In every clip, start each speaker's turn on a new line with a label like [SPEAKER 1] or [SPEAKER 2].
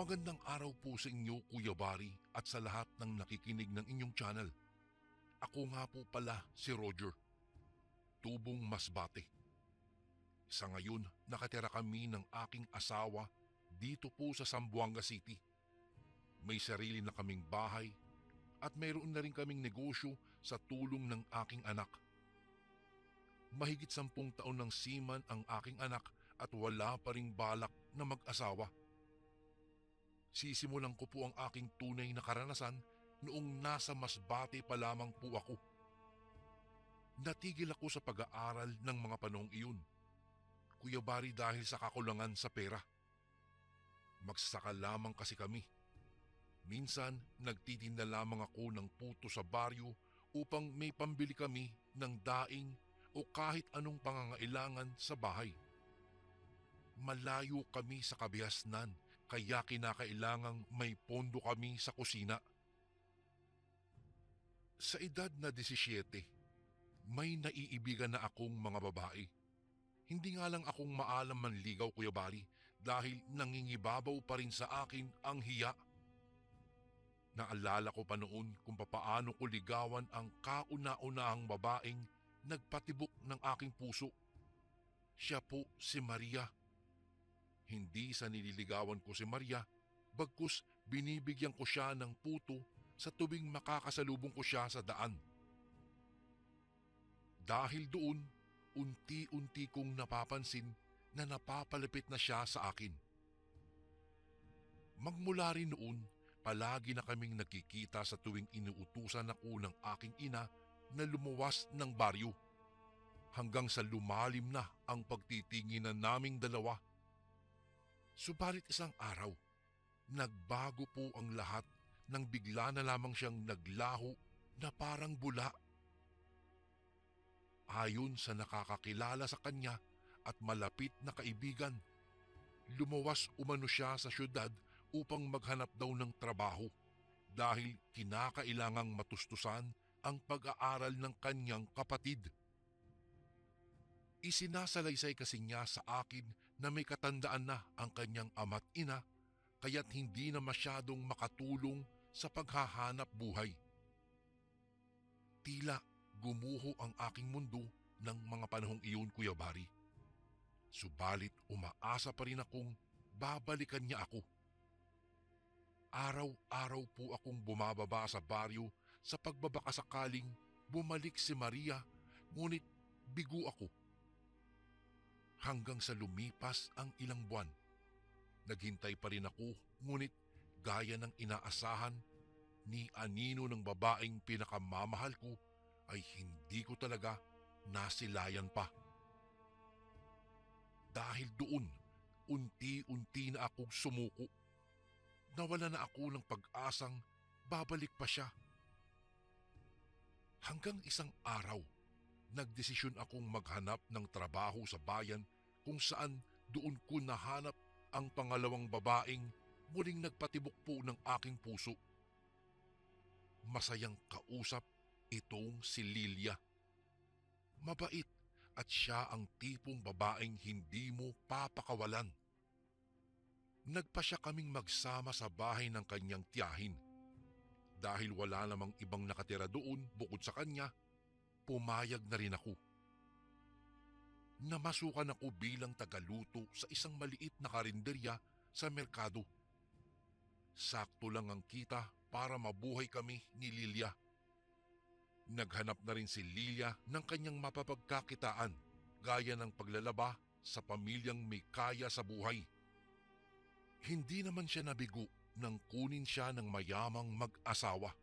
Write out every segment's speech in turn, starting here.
[SPEAKER 1] Magandang araw po sa inyo, Kuya Bari, at sa lahat ng nakikinig ng inyong channel. Ako nga po pala si Roger, tubong Masbate. Sa ngayon, nakatira kami ng aking asawa dito po sa Zamboanga City. May sarili na kaming bahay at mayroon na rin kaming negosyo sa tulong ng aking anak. Mahigit 10 taon ng seaman ang aking anak at wala pa ring balak na mag-asawa. Sisimulan ko po ang aking tunay na karanasan noong nasa Masbate pa lamang po ako. Natigil ako sa pag-aaral ng mga panahong iyon, Kuya Bari, dahil sa kakulangan sa pera. Magsasaka lamang kasi kami. Minsan nagtitinda lamang ako ng puto sa baryo upang may pambili kami ng daing o kahit anong pangangailangan sa bahay. Malayo kami sa kabihasnan kaya kinakailangang may pondo kami sa kusina. Sa edad na 17, may naiibigan na akong mga babae. Hindi nga lang akong maalam manligaw, Kuya Bari, dahil nangingibabaw pa rin sa akin ang hiya. Naalala ko pa noon kung papaano ko ligawan ang kauna-unahang babaeng nagpatibok ng aking puso. Siya po si Maria. Hindi sa nililigawan ko si Maria, bagkus binibigyan ko siya ng puto sa tuwing makakasalubong ko siya sa daan. Dahil doon, unti-unti kong napapansin na napapalapit na siya sa akin. Magmula rin noon, palagi na kaming nagkikita sa tuwing inuutusan ako ng aking ina na lumuwas ng baryo. Hanggang sa lumalim na ang pagtitinginan naming dalawa. Subalit isang araw, nagbago po ang lahat nang bigla na lamang siyang naglaho na parang bula. Ayon sa nakakakilala sa kanya at malapit na kaibigan, lumuwas umano siya sa syudad upang maghanap daw ng trabaho dahil kinakailangang matustusan ang pag-aaral ng kanyang kapatid. Isinasalaysay kasi niya sa akin na may katandaan na ang kanyang ama't ina kaya't hindi na masyadong makatulong sa paghahanap buhay. Tila gumuho ang aking mundo ng mga panahong iyon, Kuya Bari. Subalit umaasa pa rin akong babalikan niya ako. Araw-araw po akong bumababa sa baryo sa pagbabakasakaling bumalik si Maria, ngunit bigo ako. Hanggang sa lumipas ang ilang buwan, naghintay pa rin ako, ngunit gaya ng inaasahan ni anino ng babaeng pinakamamahal ko ay hindi ko talaga nasilayan pa. Dahil doon, unti-unti na akong sumuko. Nawala na ako ng pag-asang babalik pa siya. Hanggang isang araw, nagdesisyon akong maghanap ng trabaho sa bayan kung saan doon ko nahanap ang pangalawang babaeng muling nagpatibok po ng aking puso. Masayang kausap itong si Lilia. Mabait at siya ang tipong babaeng hindi mo papakawalan. Nagpasya kaming magsama sa bahay ng kanyang tiyahin. Dahil wala namang ibang nakatira doon bukod sa kanya, pumayag na rin ako. Namasukan ako bilang tagaluto sa isang maliit na karinderya sa merkado. Sakto lang ang kita para mabuhay kami ni Lilia. Naghanap na rin si Lilia ng kanyang mapapagkakitaan gaya ng paglalaba sa pamilyang may kaya sa buhay. Hindi naman siya nabigo nang kunin siya ng mayamang mag-asawa.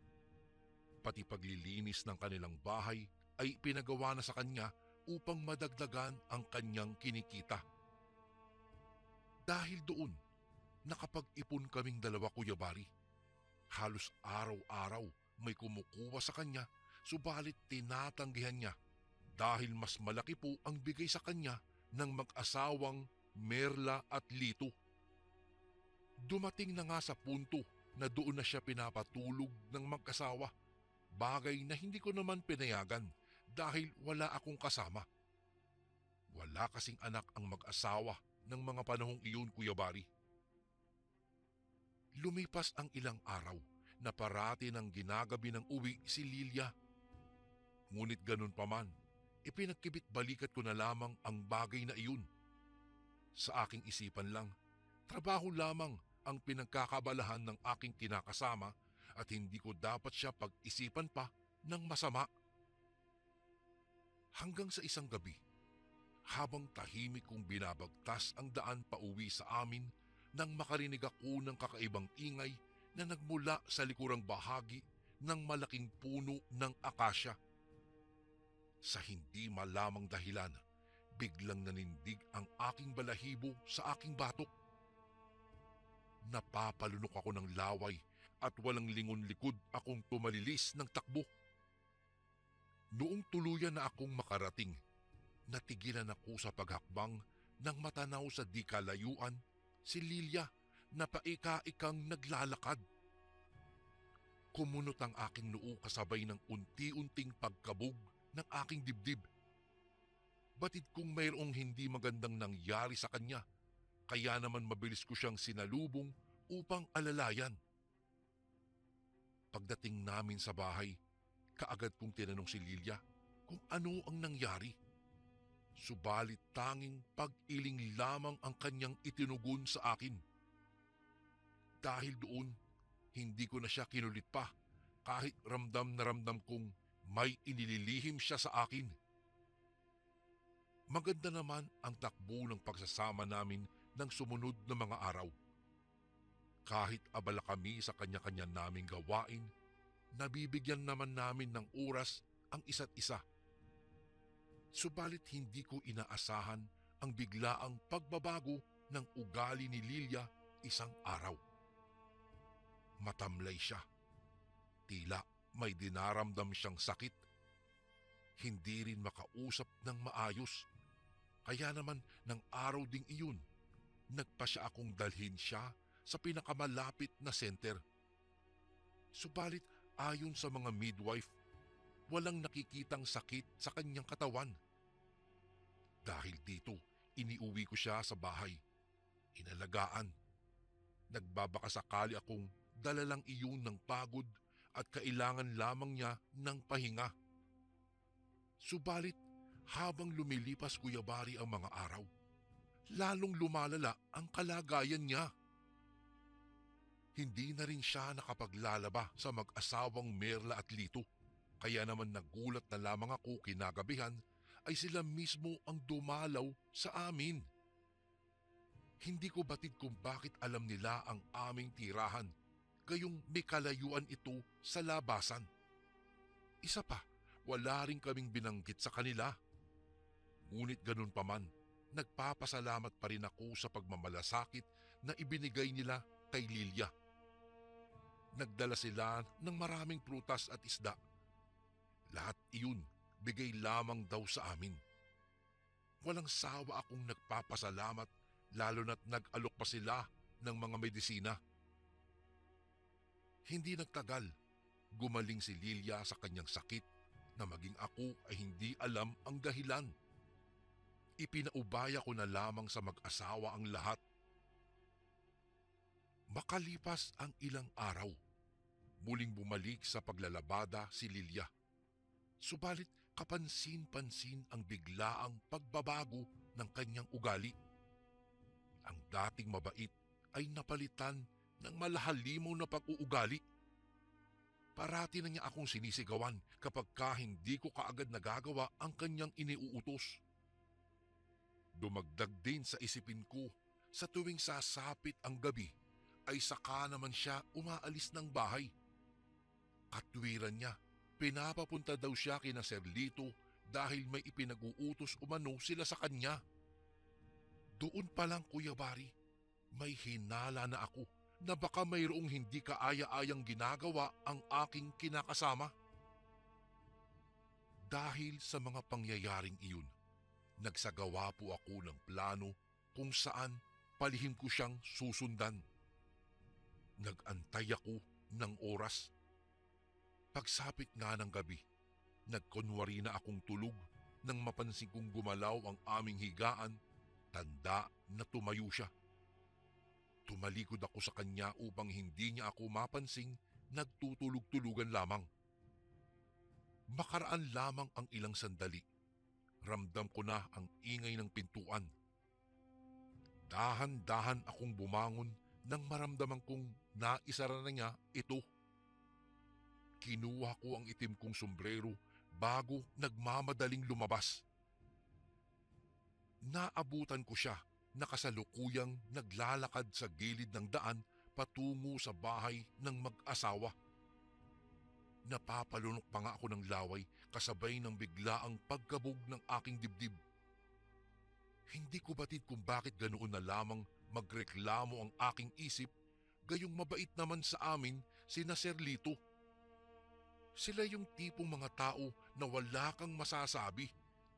[SPEAKER 1] Pati paglilinis ng kanilang bahay ay pinagawa na sa kanya upang madagdagan ang kanyang kinikita. Dahil doon, nakapag-ipon kaming dalawa, Kuya Bari. Halos araw-araw may kumukuha sa kanya, subalit tinatanggihan niya dahil mas malaki po ang bigay sa kanya ng mag-asawang Merla at Lito. Dumating na nga sa punto na doon na siya pinapatulog ng mag-asawa, bagay na hindi ko naman pinayagan dahil wala akong kasama. Wala kasing anak ang mag-asawa ng mga panahong iyon, Kuya Bari. Lumipas ang ilang araw na parati ng ginagabi ng uwi si Lilia. Ngunit ganun pa man, ipinagkibit balikat ko na lamang ang bagay na iyon. Sa aking isipan lang, trabaho lamang ang pinagkakabalahan ng aking kinakasama at hindi ko dapat siya pag-isipan pa ng masama. Hanggang sa isang gabi, habang tahimik kong binabagtas ang daan pauwi sa amin nang makarinig ako ng kakaibang ingay na nagmula sa likurang bahagi ng malaking puno ng akasya. Sa hindi malamang dahilan, biglang nanindig ang aking balahibo sa aking batok. Napapalunok ako ng laway at walang lingon likod akong tumalilis ng takbo. Noong tuluyan na akong makarating, natigilan ako sa paghakbang nang matanaw sa di kalayuan si Lilia na paika-ikang naglalakad. Kumunot ang aking noo kasabay ng unti-unting pagkabog ng aking dibdib. Batid kong mayroong hindi magandang nangyari sa kanya, kaya naman mabilis ko siyang sinalubong upang alalayan. Pagdating namin sa bahay, kaagad kong tinanong si Lilia kung ano ang nangyari. Subalit tanging pag-iling lamang ang kanyang itinugon sa akin. Dahil doon, hindi ko na siya kinulit pa kahit ramdam na ramdam kong may inililihim siya sa akin. Maganda naman ang takbo ng pagsasama namin ng sumunod na mga araw. Kahit abala kami sa kanya-kanya naming gawain, nabibigyan naman namin ng oras ang isa't isa. Subalit hindi ko inaasahan ang biglaang pagbabago ng ugali ni Lilia isang araw. Matamlay siya. Tila may dinaramdam siyang sakit. Hindi rin makausap ng maayos. Kaya naman ng araw ding iyon, nagpasya akong dalhin siya sa pinakamalapit na center. Subalit ayon sa mga midwife, walang nakikitang sakit sa kanyang katawan. Dahil dito, iniuwi ko siya sa bahay. Inalagaan. Nagbabakasakali akong dala lang iyon ng pagod at kailangan lamang niya ng pahinga. Subalit, habang lumilipas Kuya Bari ang mga araw, lalong lumalala ang kalagayan niya. Hindi na rin siya nakapaglalaba sa mag-asawang Merla at Lito, kaya naman nagulat na lamang ako kinagabihan ay sila mismo ang dumalaw sa amin. Hindi ko batid kung bakit alam nila ang aming tirahan, gayong may kalayuan ito sa labasan. Isa pa, wala rin kaming binanggit sa kanila. Ngunit ganun pa man, nagpapasalamat pa rin ako sa pagmamalasakit na ibinigay nila kay Lilia. Nagdala sila ng maraming prutas at isda. Lahat iyon bigay lamang daw sa amin. Walang sawa akong nagpapasalamat lalo na't nag-alok pa sila ng mga medisina. Hindi nagtagal, gumaling si Lilia sa kanyang sakit na maging ako ay hindi alam ang dahilan. Ipinaubaya ko na lamang sa mag-asawa ang lahat. Makalipas ang ilang araw, muling bumalik sa paglalabada si Lilia. Subalit kapansin-pansin ang biglaang pagbabago ng kanyang ugali. Ang dating mabait ay napalitan ng malahalimaw na pag-uugali. Parati na niya akong sinisigawan kapag hindi ko kaagad nagagawa ang kanyang iniuutos. Dumagdag din sa isipin ko, sa tuwing sasapit ang gabi ay saka naman siya umaalis ng bahay. Katwiran niya, pinapapunta daw siya kina Sir Lito dahil may ipinag-uutos umano sila sa kanya. Doon pa lang Kuya Bari, may hinala na ako na baka mayroong hindi kaaya-ayang ginagawa ang aking kinakasama. Dahil sa mga pangyayaring iyon, nagsagawa po ako ng plano kung saan palihim ko siyang susundan. Nag-antay ako ng oras. Pagsapit nga ng gabi, nagkunwari na akong tulog nang mapansin kong gumalaw ang aming higaan, tanda na tumayo siya. Tumalikod ako sa kanya upang hindi niya ako mapansing nagtutulog-tulugan lamang. Makaraan lamang ang ilang sandali. Ramdam ko na ang ingay ng pintuan. Dahan-dahan akong bumangon nang maramdaman kong naisara na niya ito. Kinuha ko ang itim kong sombrero bago nagmamadaling lumabas. Naabutan ko siya na kasalukuyang naglalakad sa gilid ng daan patungo sa bahay ng mag-asawa. Napapalunok pa nga ako ng laway kasabay ng biglaang pagkabog ng aking dibdib. Hindi ko batid kung bakit ganoon na lamang magreklamo ang aking isip, gayong mabait naman sa amin sina Sir Lito. Sila yung tipong mga tao na wala kang masasabi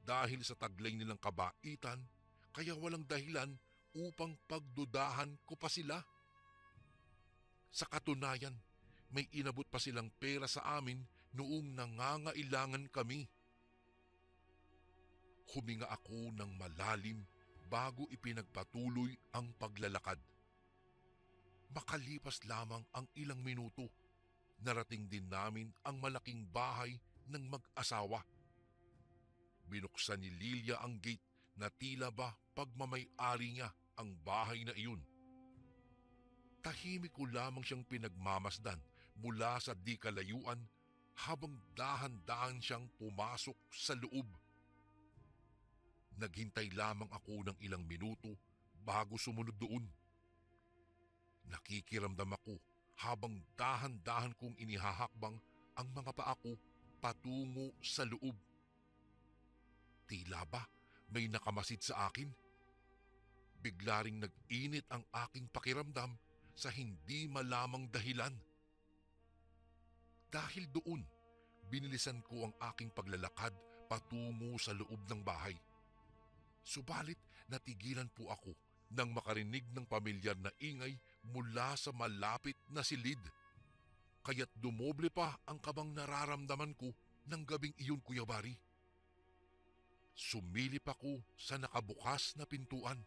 [SPEAKER 1] dahil sa taglay nilang kabaitan, kaya walang dahilan upang pagdudahan ko pa sila. Sa katunayan, may inabot pa silang pera sa amin noong nangangailangan kami. Huminga ako ng malalim bago ipinagpatuloy ang paglalakad. Makalipas lamang ang ilang minuto, narating din namin ang malaking bahay ng mag-asawa. Binuksan ni Lilia ang gate na tila ba pagmamay-ari niya ang bahay na iyon. Tahimik ko lamang siyang pinagmamasdan mula sa di kalayuan habang dahan-dahan siyang pumasok sa loob. Naghintay lamang ako ng ilang minuto bago sumunod doon. Nakikiramdam ako habang dahan-dahan kong inihahakbang ang mga paa ko patungo sa loob. Tila ba may nakamasid sa akin? Bigla ring nag-init ang aking pakiramdam sa hindi malamang dahilan. Dahil doon, binilisan ko ang aking paglalakad patungo sa loob ng bahay. Subalit natigilan po ako nang makarinig ng pamilyar na ingay mula sa malapit na silid. Kaya't dumoble pa ang kabang nararamdaman ko ng gabing iyon, Kuya Bari. Sumilip ako sa nakabukas na pintuan.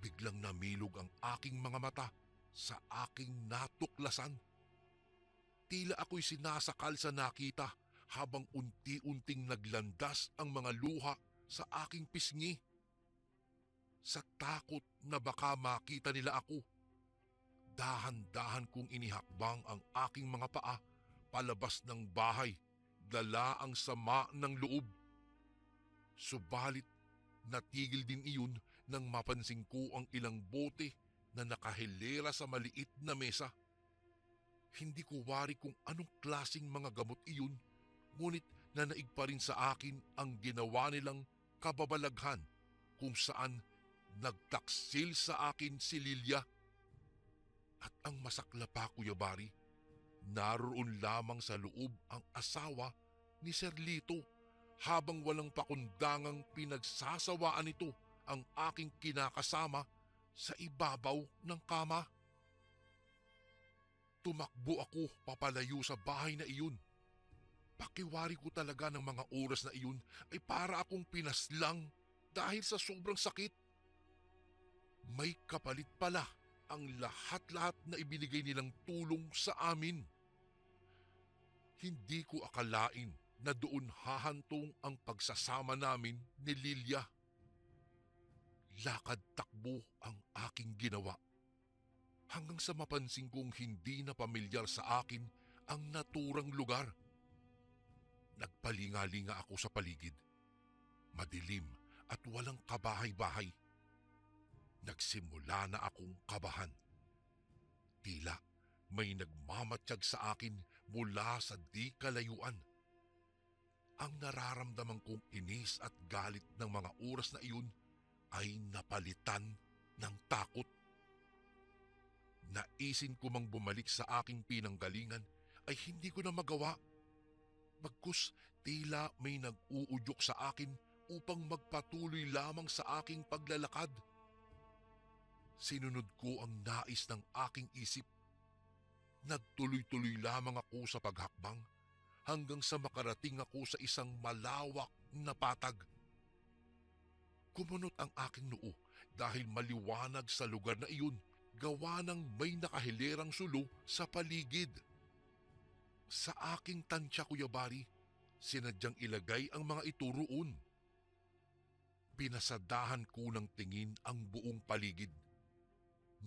[SPEAKER 1] Biglang namilog ang aking mga mata sa aking natuklasan. Tila ako'y sinasakal sa nakita habang unti-unting naglandas ang mga luha sa aking pisngi. Sa takot na baka makita nila ako, dahan-dahan kong inihakbang ang aking mga paa palabas ng bahay, dala ang sama ng loob. Subalit natigil din iyon nang mapansin ko ang ilang bote na nakahilera sa maliit na mesa. Hindi ko wari kung anong klasing mga gamot iyon, ngunit nanaig pa rin sa akin ang ginawa nilang kababalaghan kung saan nagtaksil sa akin si Lilia. At ang masakla pa, Kuya Bari, naroon lamang sa loob ang asawa ni Sir Lito habang walang pakundangang pinagsasawaan nito ang aking kinakasama sa ibabaw ng kama. Tumakbo ako papalayo sa bahay na iyon. Pakiwari ko talaga ng mga oras na iyon ay para akong pinaslang dahil sa sobrang sakit. May kapalit pala ang lahat-lahat na ibinigay nilang tulong sa amin. Hindi ko akalain na doon hahantong ang pagsasama namin ni Lilia. Lakad takbo ang aking ginawa hanggang sa mapansin kong hindi na pamilyar sa akin ang naturang lugar. Nagpalinga-linga ako sa paligid. Madilim at walang kabahay-bahay. Nagsimula na akong kabahan. Tila may nagmamatsyag sa akin mula sa di kalayuan. Ang nararamdaman kong inis at galit ng mga oras na iyon ay napalitan ng takot. Naisin ko mang bumalik sa aking pinanggalingan ay hindi ko na magawa. Bagkus tila may nag-uudyok sa akin upang magpatuloy lamang sa aking paglalakad. Sinunod ko ang nais ng aking isip. Nagtuloy-tuloy lamang ako sa paghakbang hanggang sa makarating ako sa isang malawak na patag. Kumunot ang aking noo dahil maliwanag sa lugar na iyon gawa ng may nakahilerang sulo sa paligid. Sa aking tansya, Kuya Bari, sinadyang ilagay ang mga ito roon. Pinasadahan ko ng tingin ang buong paligid.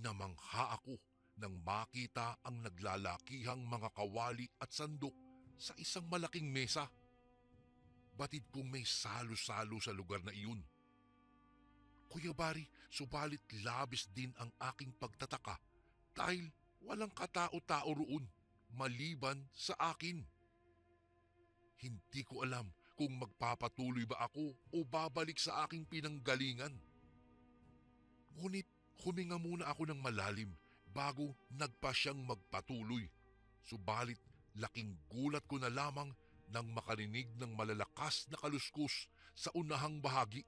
[SPEAKER 1] Namangha ako nang makita ang naglalakihang mga kawali at sandok sa isang malaking mesa. Batid kong may salo-salo sa lugar na iyon. Kuya Bari, subalit labis din ang aking pagtataka dahil walang katao-tao roon maliban sa akin. Hindi ko alam kung magpapatuloy ba ako o babalik sa aking pinanggalingan. Ngunit huminga muna ako ng malalim bago nagpa siyang magpatuloy. Subalit laking gulat ko na lamang nang makarinig ng malalakas na kaluskos sa unahang bahagi.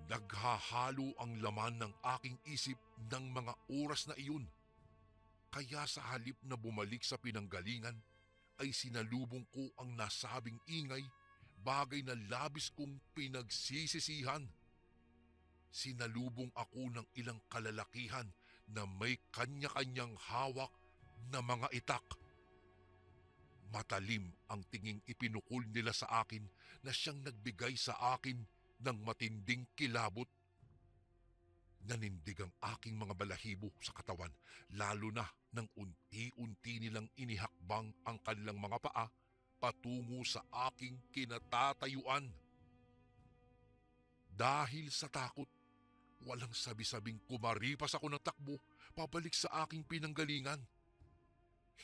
[SPEAKER 1] Naghahalo ang laman ng aking isip ng mga oras na iyon. Kaya sa halip na bumalik sa pinanggalingan, ay sinalubong ko ang nasabing ingay, bagay na labis kong pinagsisisihan. Sinalubong ako ng ilang kalalakihan na may kanya-kanyang hawak na mga itak. Matalim ang tinging ipinukol nila sa akin na siyang nagbigay sa akin ng matinding kilabot. Nanindig ang aking mga balahibo sa katawan, lalo na nang unti-unti nilang inihakbang ang kanilang mga paa patungo sa aking kinatatayuan. Dahil sa takot, walang sabi-sabing kumaripas ako ng takbo pabalik sa aking pinanggalingan.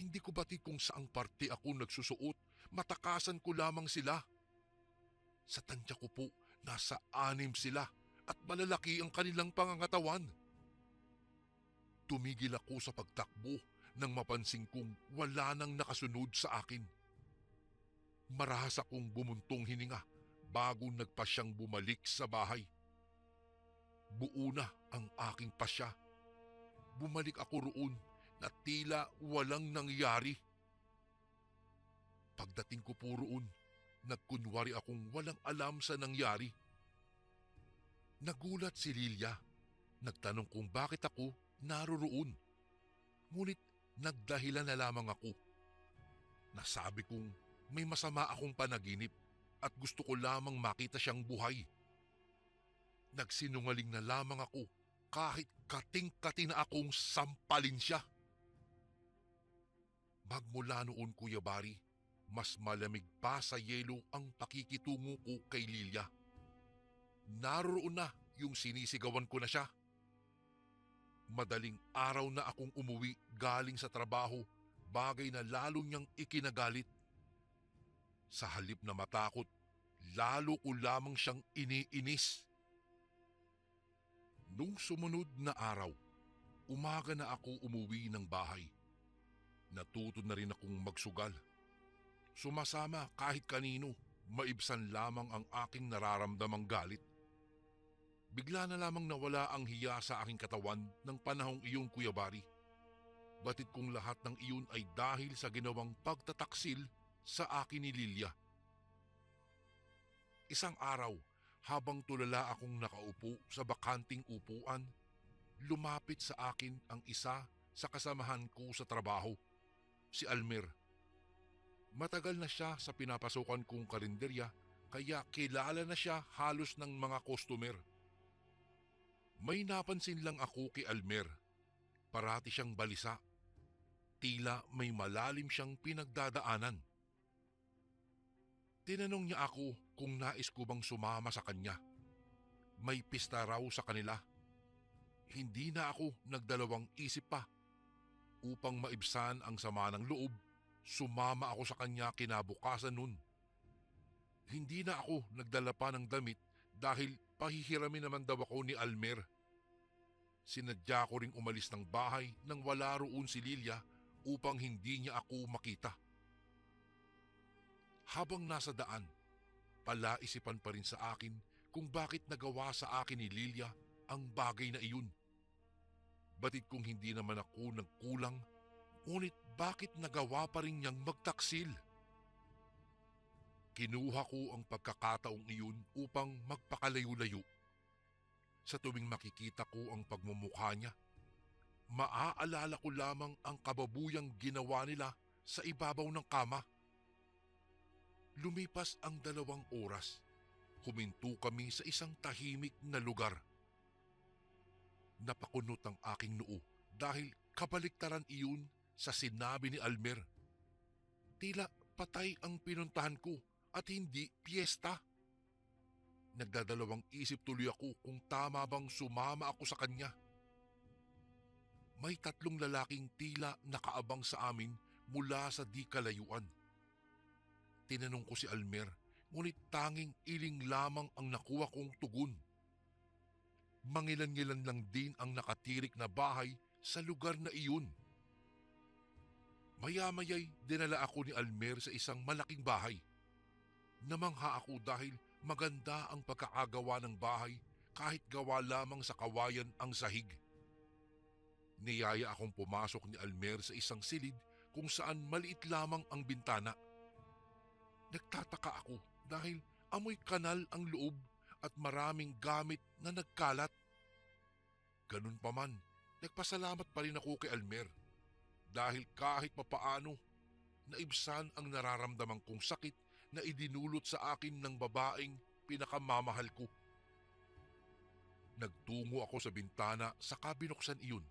[SPEAKER 1] Hindi ko batid kung saang parte ako nagsusuot, matakasan ko lamang sila. Sa tansya ko po, nasa 6 sila at malalaki ang kanilang pangangatawan. Tumigil ako sa pagtakbo nang mapansin kong wala nang nakasunod sa akin. Marahas akong bumuntong hininga bago nagpa siyang bumalik sa bahay. Buo na ang aking pasya. Bumalik ako roon na tila walang nangyari. Pagdating ko po roon, nagkunwari akong walang alam sa nangyari. Nagulat si Lilia. Nagtanong kung bakit ako naroroon. Ngunit nagdahilan na lamang ako. Nasabi kong may masama akong panaginip at gusto ko lamang makita siyang buhay. Nagsinungaling na lamang ako kahit kating-kati na akong sampalin siya. Magmula noon, Kuya Bari, mas malamig pa sa yelo ang pakikitungo ko kay Lilia. Naroon na yung sinisigawan ko na siya. Madaling araw na akong umuwi galing sa trabaho, bagay na lalo niyang ikinagalit. Sa halip na matakot, lalo ko lamang siyang iniinis. Nung sumunod na araw, umaga na ako umuwi ng bahay. Natuto na rin akong magsugal. Sumasama kahit kanino, maibsan lamang ang aking nararamdamang galit. Bigla na lamang nawala ang hiya sa aking katawan ng panahong iyon, Kuya Bari. Batid kong lahat ng iyon ay dahil sa ginawang pagtataksil sa akin ni Lilia. Isang araw, habang tulala akong nakaupo sa bakanting upuan, lumapit sa akin ang isa sa kasamahan ko sa trabaho, si Almer. Matagal na siya sa pinapasukan kong karinderya, kaya kilala na siya halos ng mga customer. May napansin lang ako kay Almer. Parati siyang balisa. Tila may malalim siyang pinagdadaanan. Tinanong niya ako kung nais ko bang sumama sa kanya. May pista raw sa kanila. Hindi na ako nagdalawang isip pa. Upang maibsan ang sama ng loob, sumama ako sa kanya kinabukasan nun. Hindi na ako nagdala pa ng damit dahil pahihiramin naman daw ako ni Almer. Sinadya ko ring umalis ng bahay nang wala roon si Lilia upang hindi niya ako makita. Habang nasa daan, palaisipan pa rin sa akin kung bakit nagawa sa akin ni Lilia ang bagay na iyon. Batid kung hindi naman ako nagkulang, ngunit bakit nagawa pa rin niyang magtaksil? Kinuha ko ang pagkakataong iyon upang magpakalayo-layo. Sa tuwing makikita ko ang pagmumukha niya, maaalala ko lamang ang kababuyang ginawa nila sa ibabaw ng kama. Lumipas ang 2 oras. Huminto kami sa isang tahimik na lugar. Napakunot ang aking noo dahil kabaliktaran iyon sa sinabi ni Almer. Tila patay ang pinuntahan ko at hindi piyesta. Nagdadalawang isip tuloy ako kung tama bang sumama ako sa kanya. May 3 lalaking tila nakaabang sa amin mula sa di kalayuan. Tinanong ko si Almer, ngunit tanging iling lamang ang nakuha kong tugon. Mangilan-ngilan lang din ang nakatirik na bahay sa lugar na iyon. Maya-maya'y dinala ako ni Almer sa isang malaking bahay. Namangha ako dahil maganda ang pagkakagawa ng bahay kahit gawa lamang sa kawayan ang sahig. Niyaya akong pumasok ni Almer sa isang silid kung saan maliit lamang ang bintana. Nagtataka ako dahil amoy kanal ang loob at maraming gamit na nagkalat. Ganun pa man, nagpasalamat pa rin ako kay Almer dahil kahit papaano naibsan ang nararamdaman kong sakit na idinulot sa akin ng babaeng pinakamamahal ko. Nagtungo ako sa bintana saka binuksan iyon.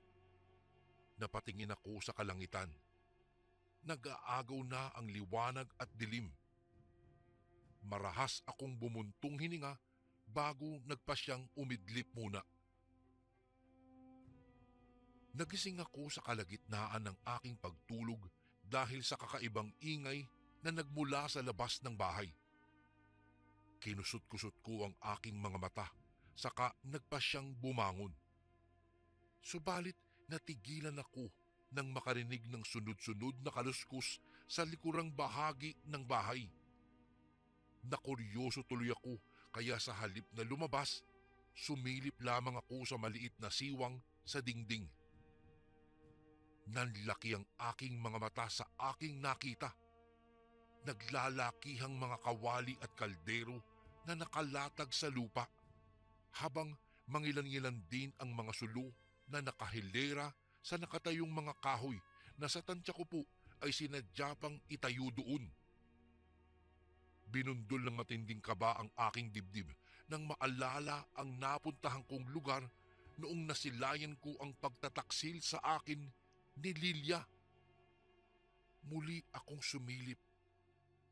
[SPEAKER 1] Napatingin ako sa kalangitan. Nag-aagaw na ang liwanag at dilim. Marahas akong bumuntong hininga bago nagpasyang umidlip muna. Nagising ako sa kalagitnaan ng aking pagtulog dahil sa kakaibang ingay na nagmula sa labas ng bahay. Kinusot-kusot ko ang aking mga mata, saka nagpasyang bumangon. Subalit natigilan ako nang makarinig ng sunod-sunod na kaluskos sa likurang bahagi ng bahay. Nakuryoso tuloy ako kaya sa halip na lumabas, sumilip lamang ako sa maliit na siwang sa dingding. Nanlaki ang aking mga mata sa aking nakita. Naglalakihang mga kawali at kaldero na nakalatag sa lupa, habang mangilan-ngilan din ang mga sulo na nakahilera sa nakatayong mga kahoy na sa tansya ko po ay sinadya pang itayo doon. Binundol ng matinding kaba ang aking dibdib nang maalala ang napuntahan kong lugar noong nasilayan ko ang pagtataksil sa akin ni Lilia. Muli akong sumilip.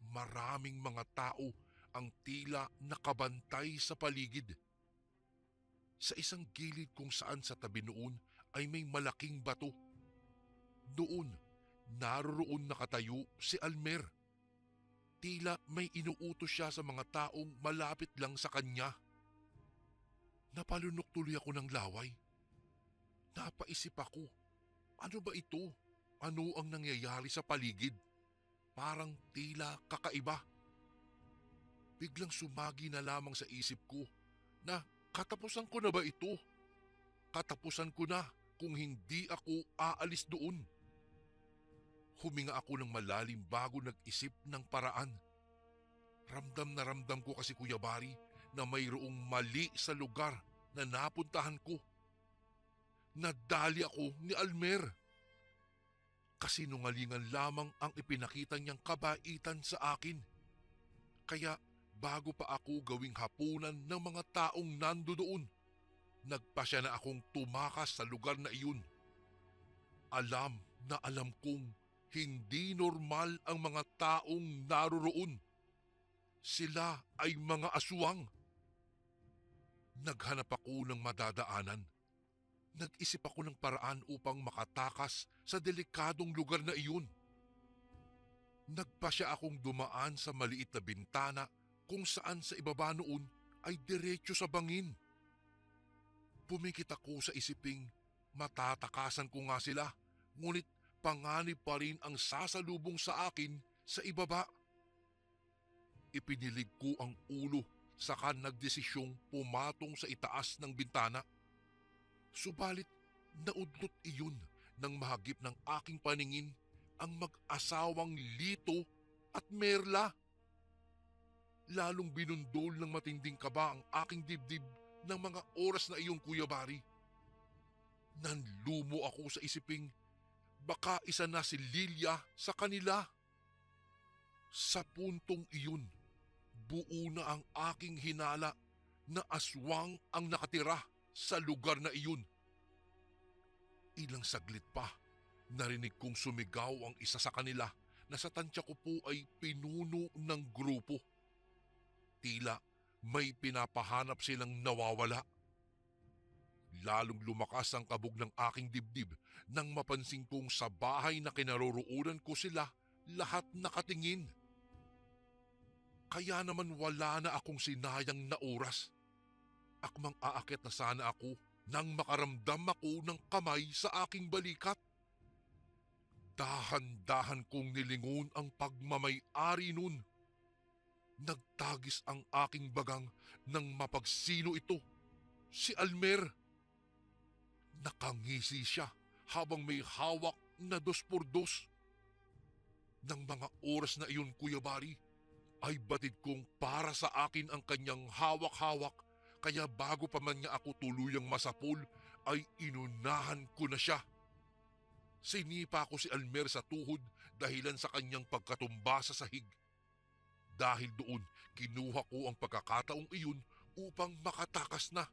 [SPEAKER 1] Maraming mga tao ang tila nakabantay sa paligid. Sa isang gilid kung saan sa tabi noon ay may malaking bato. Doon, naroroon nakatayo si Almer. Tila may inuutos siya sa mga taong malapit lang sa kanya. Napalunok tuloy ako ng laway. Napaisip ako, ano ba ito? Ano ang nangyayari sa paligid? Parang tila kakaiba. Biglang sumagi na lamang sa isip ko na katapusan ko na ba ito? Katapusan ko na kung hindi ako aalis doon. Huminga ako ng malalim bago nag-isip ng paraan. Ramdam na ramdam ko kasi Kuya Bari na mayroong mali sa lugar na napuntahan ko. Nadali ako ni Almer. Kasinungalingan lamang ang ipinakita niyang kabaitan sa akin. Kaya bago pa ako gawing hapunan ng mga taong nandoon, nagpasya na akong tumakas sa lugar na iyon. Alam na alam kong hindi normal ang mga taong naroroon. Sila ay mga aswang. Naghanap ako ng madadaanan. Nag-isip ako ng paraan upang makatakas sa delikadong lugar na iyon. Nagpasya akong dumaan sa maliit na bintana kung saan sa ibaba noon ay diretso sa bangin. Pumikit ako sa isiping matatakasan ko nga sila, ngunit panganib pa rin ang sasalubong sa akin sa ibaba. Ipinilig ko ang ulo saka nagdesisyong pumatong sa itaas ng bintana. Subalit naudlot iyon nang mahagip ng aking paningin ang mag-asawang Lito at Merla. Lalong binundol ng matinding kaba ang aking dibdib ng mga oras na iyon, Kuya Bari. Nanlumo ako sa isiping baka isa na si Lilia sa kanila. Sa puntong iyon, buo na ang aking hinala na aswang ang nakatira sa lugar na iyon. Ilang saglit pa, narinig kong sumigaw ang isa sa kanila na sa tansya ko po ay pinuno ng grupo. Tila may pinapahanap silang nawawala. Lalong lumakas ang kabog ng aking dibdib nang mapansin kong sa bahay na kinaroroonan ko sila lahat nakatingin. Kaya naman wala na akong sinayang na oras. Akmang aakyat na sana ako nang makaramdam ako ng kamay sa aking balikat. Dahan-dahan kong nilingon ang pagmamay-ari nun. Nagtagis ang aking bagang nang mapagsino ito, si Almer. Nakangisi siya habang may hawak na 2x2. Nang mga oras na iyon, Kuya Bari, ay batid kong para sa akin ang kanyang hawak-hawak, kaya bago pa man niya ako tuluyang masapol ay inunahan ko na siya. Sinipa ko si Almer sa tuhod dahilan sa kanyang pagkatumba sa sahig. Dahil doon, kinuha ko ang pagkakataong iyon upang makatakas na.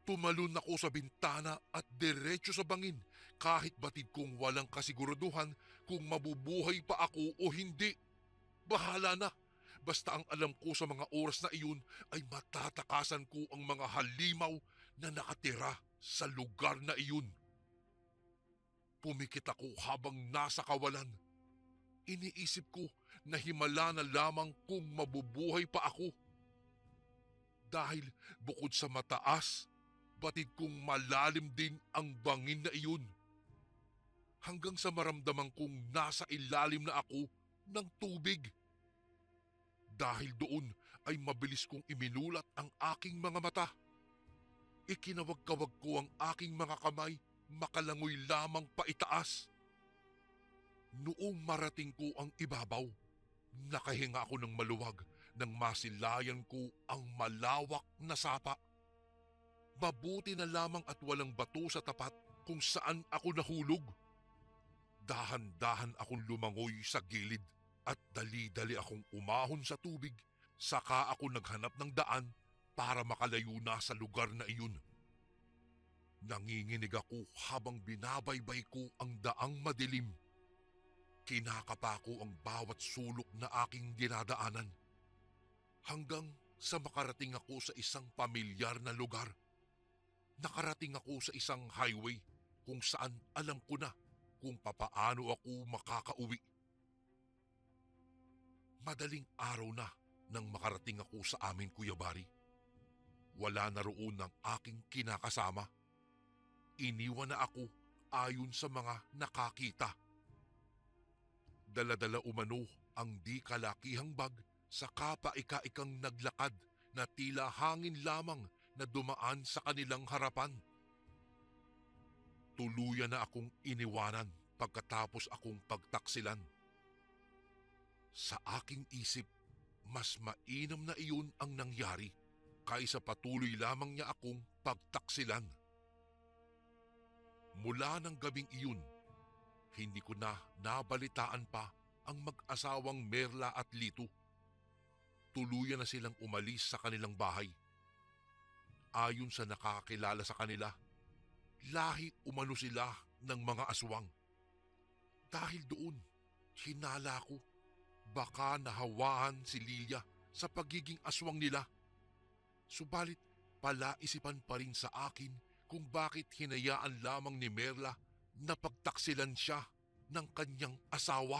[SPEAKER 1] Tumalon ako sa bintana at diretso sa bangin kahit batid kong walang kasiguraduhan kung mabubuhay pa ako o hindi. Bahala na. Basta ang alam ko sa mga oras na iyon ay matatakasan ko ang mga halimaw na nakatira sa lugar na iyon. Pumikit ako habang nasa kawalan. Iniisip ko na himala na lamang kung mabubuhay pa ako. Dahil bukod sa mataas, batid kong malalim din ang bangin na iyon. Hanggang sa maramdaman kong nasa ilalim na ako ng tubig. Dahil doon ay mabilis kong iminulat ang aking mga mata. Ikinawag-kawag ko ang aking mga kamay, makalangoy lamang paitaas. Noong marating ko ang ibabaw, nakahinga ako ng maluwag nang masilayan ko ang malawak na sapa. Mabuti na lamang at walang bato sa tapat kung saan ako nahulog. Dahan-dahan akong lumangoy sa gilid at dali-dali akong umahon sa tubig, saka ako naghanap ng daan para makalayo na sa lugar na iyon. Nanginginig ako habang binabaybay ko ang daang madilim. Kinakapa ko ang bawat sulok na aking dinadaanan. Hanggang sa makarating ako sa isang pamilyar na lugar. Nakarating ako sa isang highway kung saan alam ko na kung papaano ako makakauwi. Madaling araw na nang makarating ako sa amin, Kuya Bari. Wala na roon ang aking kinakasama. Iniwan na ako ayon sa mga nakakita. Dala-dala umano ang di kalakihang bag sa kapaika-ikang naglakad na tila hangin lamang na dumaan sa kanilang harapan. Tuluyan na akong iniwanan pagkatapos akong pagtaksilan. Sa aking isip, mas mainam na iyon ang nangyari kaysa patuloy lamang niya akong pagtaksilan. Mula ng gabing iyon, hindi ko na nabalitaan pa ang mag-asawang Merla at Lito. Tuluyan na silang umalis sa kanilang bahay. Ayon sa nakakakilala sa kanila, lahi umano sila ng mga aswang. Dahil doon, hinala ko, baka nahawahan si Lilia sa pagiging aswang nila. Subalit palaisipan pa rin sa akin kung bakit hinayaan lamang ni Merla na pagtaksilan siya ng kanyang asawa.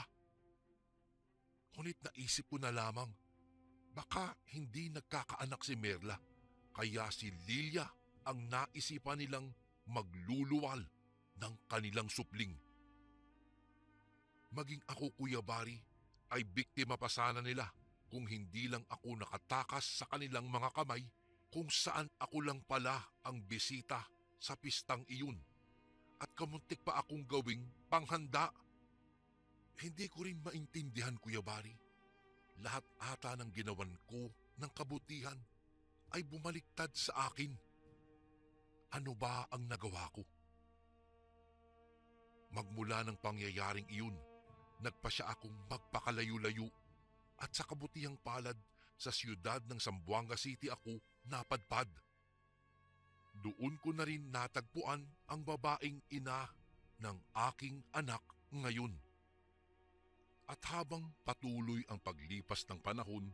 [SPEAKER 1] Ngunit naisip ko na lamang, baka hindi nagkakaanak si Merla, kaya si Lilia ang naisipan nilang magluluwal ng kanilang supling. Maging ako, Kuya Bari, ay biktima pa sana nila kung hindi lang ako nakatakas sa kanilang mga kamay kung saan ako lang pala ang bisita sa pistang iyon at kamuntik pa akong gawing panghanda. Hindi ko rin maintindihan, Kuya Bari. Lahat ata ng ginawan ko ng kabutihan ay bumaliktad sa akin. Ano ba ang nagawa ko? Magmula ng pangyayaring iyon, nagpasya akong magpakalayo-layo at sa kabutihang palad sa siyudad ng Zamboanga City ako napadpad. Doon ko na rin natagpuan ang babaeng ina ng aking anak ngayon. At habang patuloy ang paglipas ng panahon,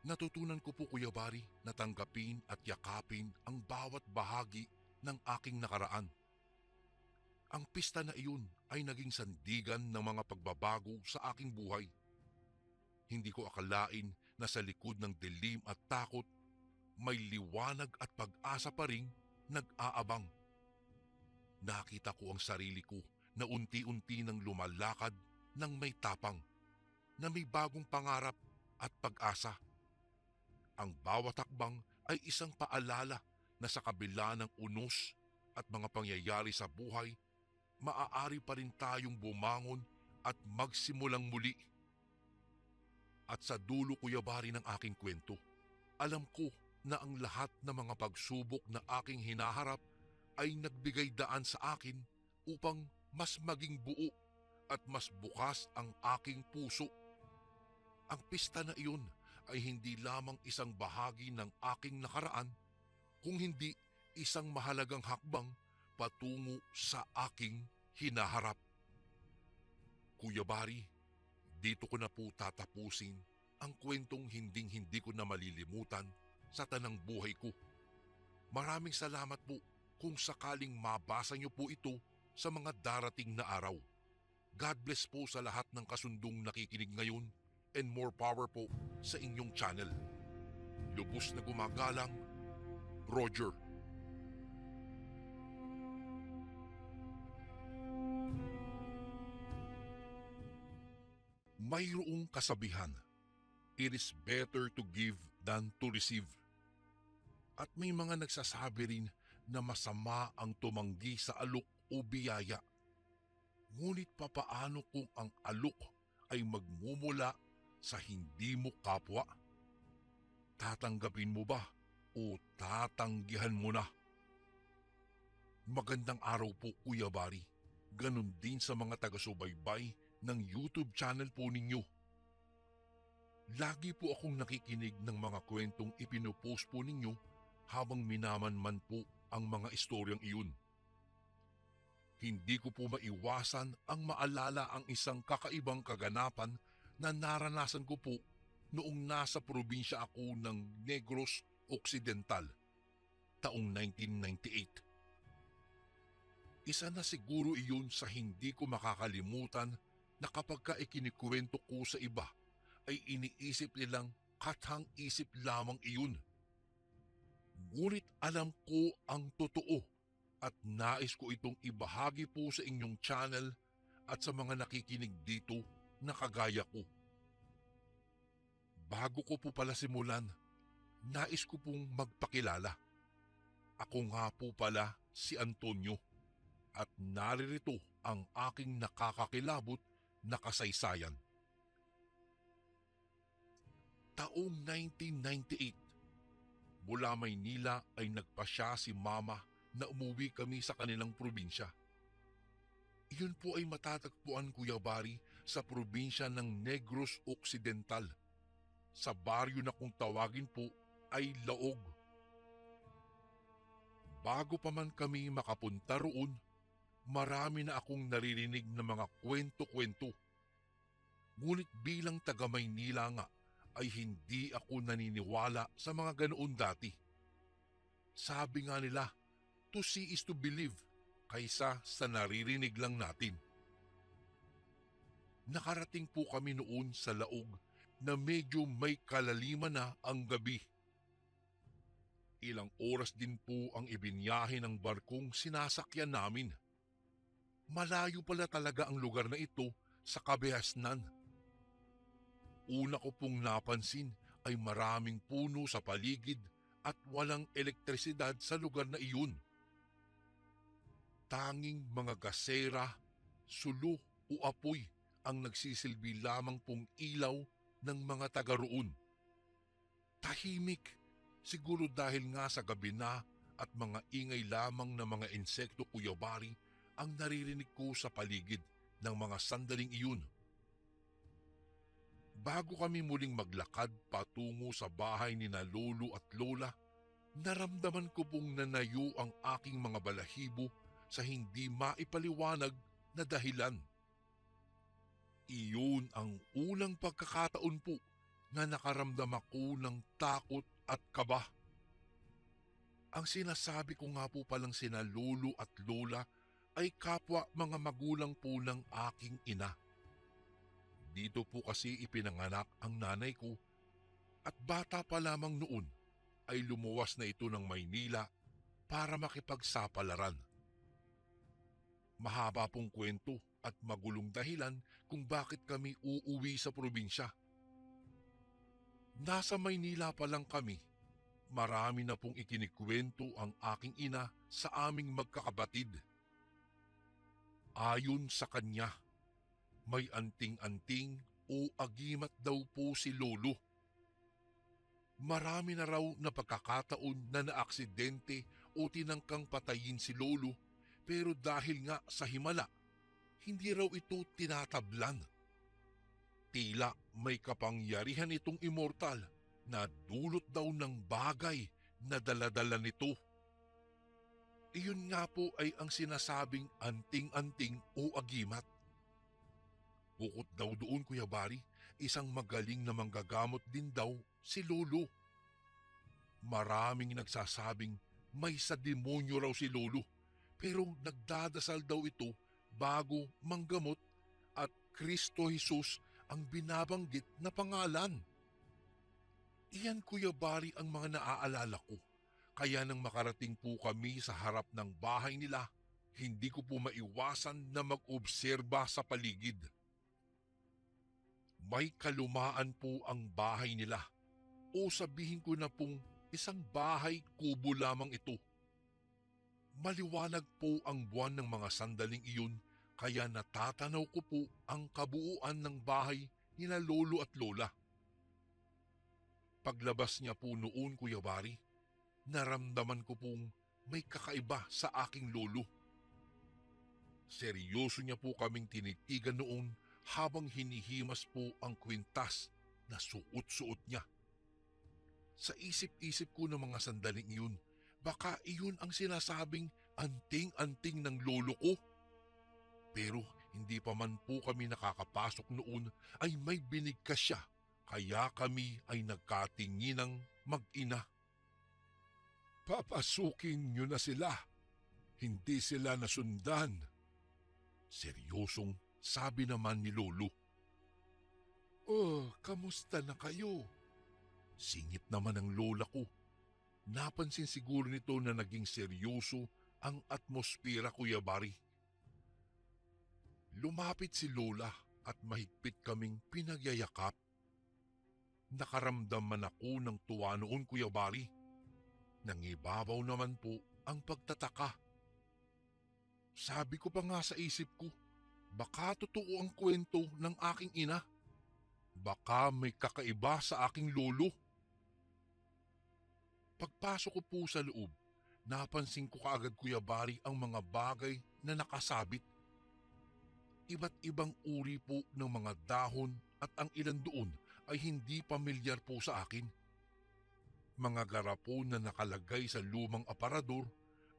[SPEAKER 1] natutunan ko po Kuya Bari na tanggapin at yakapin ang bawat bahagi ng aking nakaraan. Ang pista na iyon ay naging sandigan ng mga pagbabago sa aking buhay. Hindi ko akalain na sa likod ng dilim at takot, may liwanag at pag-asa pa ring nag-aabang. Nakita ko ang sarili ko na unti-unti nang lumalakad ng may tapang, na may bagong pangarap at pag-asa. Ang bawat hakbang ay isang paalala na sa kabila ng unos at mga pangyayari sa buhay, maaari pa rin tayong bumangon at magsimulang muli. At sa dulo Kuya Bari ng aking kwento, alam ko na ang lahat ng mga pagsubok na aking hinaharap ay nagbigay daan sa akin upang mas maging buo at mas bukas ang aking puso. Ang pista na iyon ay hindi lamang isang bahagi ng aking nakaraan, kung hindi isang mahalagang hakbang patungo sa aking hinaharap. Kuya Bari, dito ko na po tatapusin ang kwentong hinding-hindi ko na malilimutan sa tanang buhay ko. Maraming salamat po kung sakaling mabasa niyo po ito sa mga darating na araw. God bless po sa lahat ng kasundong nakikinig ngayon, and more power po sa inyong channel. Lubos na gumagalang, Roger. Mayroong kasabihan, it is better to give than to receive. At may mga nagsasabi rin na masama ang tumanggi sa alok o biyaya. Ngunit papaano kung ang alok ay magmumula sa hindi mo kapwa? Tatanggapin mo ba o tatanggihan mo na? Magandang araw po Kuya Bari. Ganon din sa mga taga-subaybay ng YouTube channel po ninyo. Lagi po akong nakikinig ng mga kwentong ipinopost po ninyo habang minamanman po ang mga istoryang iyon. Hindi ko po maiwasan ang maalala ang isang kakaibang kaganapan na naranasan ko po noong nasa probinsya ako ng Negros Occidental, taong 1998. Isa na siguro iyon sa hindi ko makakalimutan na kapag ka ikinikwento ko sa iba, ay iniisip nilang kathang-isip lamang iyon. Ngunit alam ko ang totoo at nais ko itong ibahagi po sa inyong channel at sa mga nakikinig dito na kagaya ko. Bago ko po pala simulan, nais ko pong magpakilala. Ako nga po pala si Antonio at naririto ang aking nakakakilabot na kasaysayan. Taong 1998, mula Maynila ay nagpasya si Mama na umuwi kami sa kanilang probinsya. Iyon po ay matatagpuan Kuya Bari sa probinsya ng Negros Occidental, sa baryo na kung tawagin po ay Laog. Bago pa man kami makapunta roon, marami na akong naririnig na mga kwento-kwento. Ngunit bilang taga Maynila nga ay hindi ako naniniwala sa mga ganoon dati. Sabi nga nila, to see is to believe kaysa sa naririnig lang natin. Nakarating po kami noon sa Laog na medyo may kalaliman na ang gabi. Ilang oras din po ang ibinyahe ng barkong sinasakyan namin. Malayo pala talaga ang lugar na ito sa kabihasnan. Una ko pong napansin ay maraming puno sa paligid at walang elektrisidad sa lugar na iyon. Tanging mga gasera, sulo o apoy ang nagsisilbi lamang pong ilaw ng mga taga roon. Tahimik, siguro dahil nga sa gabi na at mga ingay lamang na mga insekto, Kuya Bari, ang naririnig ko sa paligid ng mga sandaling iyon. Bago kami muling maglakad patungo sa bahay ni na lolo at lola, naramdaman ko pong nanayo ang aking mga balahibo sa hindi maipaliwanag na dahilan. Iyon ang unang pagkakataon po na nakaramdam ako ng takot at kaba. Ang sinasabi ko nga po palang sina lolo at lola ay kapwa mga magulang po ng aking ina. Dito po kasi ipinanganak ang nanay ko at bata pa lamang noon ay lumuwas na ito ng Maynila para makipagsapalaran. Mahaba pong kwento at magulong dahilan kung bakit kami uuwi sa probinsya. Nasa Maynila pa lang kami, marami na pong ikinikwento ang aking ina sa aming magkakapatid. Ayon sa kanya, may anting-anting o agimat daw po si lolo. Marami na raw na pagkakataon na naaksidente o tinangkang patayin si lolo, pero dahil nga sa himala, hindi raw ito tinatablan. Tila may kapangyarihan itong immortal na dulot daw ng bagay na daladala nito. Iyon nga po ay ang sinasabing anting-anting o agimat. Bukod daw doon, Kuya Bari, isang magaling na manggagamot din daw si lolo. Maraming nagsasabing may sa demonyo raw si lolo, pero nagdadasal daw ito bago manggamot at Kristo Jesus ang binabanggit na pangalan. Iyan, Kuya Bari, ang mga naaalala ko. Kaya nang makarating po kami sa harap ng bahay nila, hindi ko po maiwasan na mag-obserba sa paligid. May kalumaan po ang bahay nila, o sabihin ko na pong isang bahay kubo lamang ito. Maliwanag po ang buwan ng mga sandaling iyon, kaya natatanaw ko po ang kabuuan ng bahay ni na lolo at lola. Paglabas niya po noon, Kuya Bari, naramdaman ko pong may kakaiba sa aking lolo. Seryoso niya po kaming tinitigan noon habang hinihimas po ang kwintas na suot-suot niya. Sa isip-isip ko ng mga sandaling iyon, baka iyon ang sinasabing anting-anting ng lolo ko. Pero hindi pa man po kami nakakapasok noon ay may binigkas siya, kaya kami ay nagkatinginang mag-ina. Papasukin niyo na sila, hindi sila nasundan. Seryosong sabi naman ni lolo. Oh, kamusta na kayo? Singit naman ang lola ko. Napansin siguro nito na naging seryoso ang atmosfera, Kuya Bari. Lumapit si lola at mahigpit kaming pinagyayakap. Nakaramdam man ako ng tuwa noon, Kuya Bari. Nangibabaw naman po ang pagtataka. Sabi ko pa nga sa isip ko, baka totoo ang kwento ng aking ina. Baka may kakaiba sa aking lolo. Pagpasok ko po sa loob, napansin ko kaagad, Kuya Bari, ang mga bagay na nakasabit. Iba't ibang uri po ng mga dahon at ang ilan doon ay hindi pamilyar po sa akin. Mga garapon na nakalagay sa lumang aparador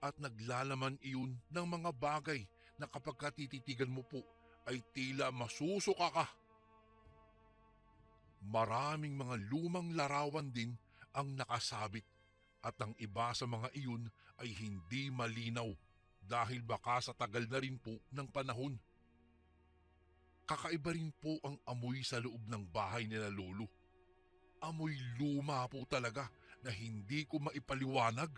[SPEAKER 1] at naglalaman iyon ng mga bagay na kapag katititigan mo po ay tila masusuka ka. Maraming mga lumang larawan din ang nakasabit at ang iba sa mga iyon ay hindi malinaw dahil baka sa tagal na rin po ng panahon. Kakaiba rin po ang amoy sa loob ng bahay nila lolo. Amoy luma po talaga na hindi ko maipaliwanag.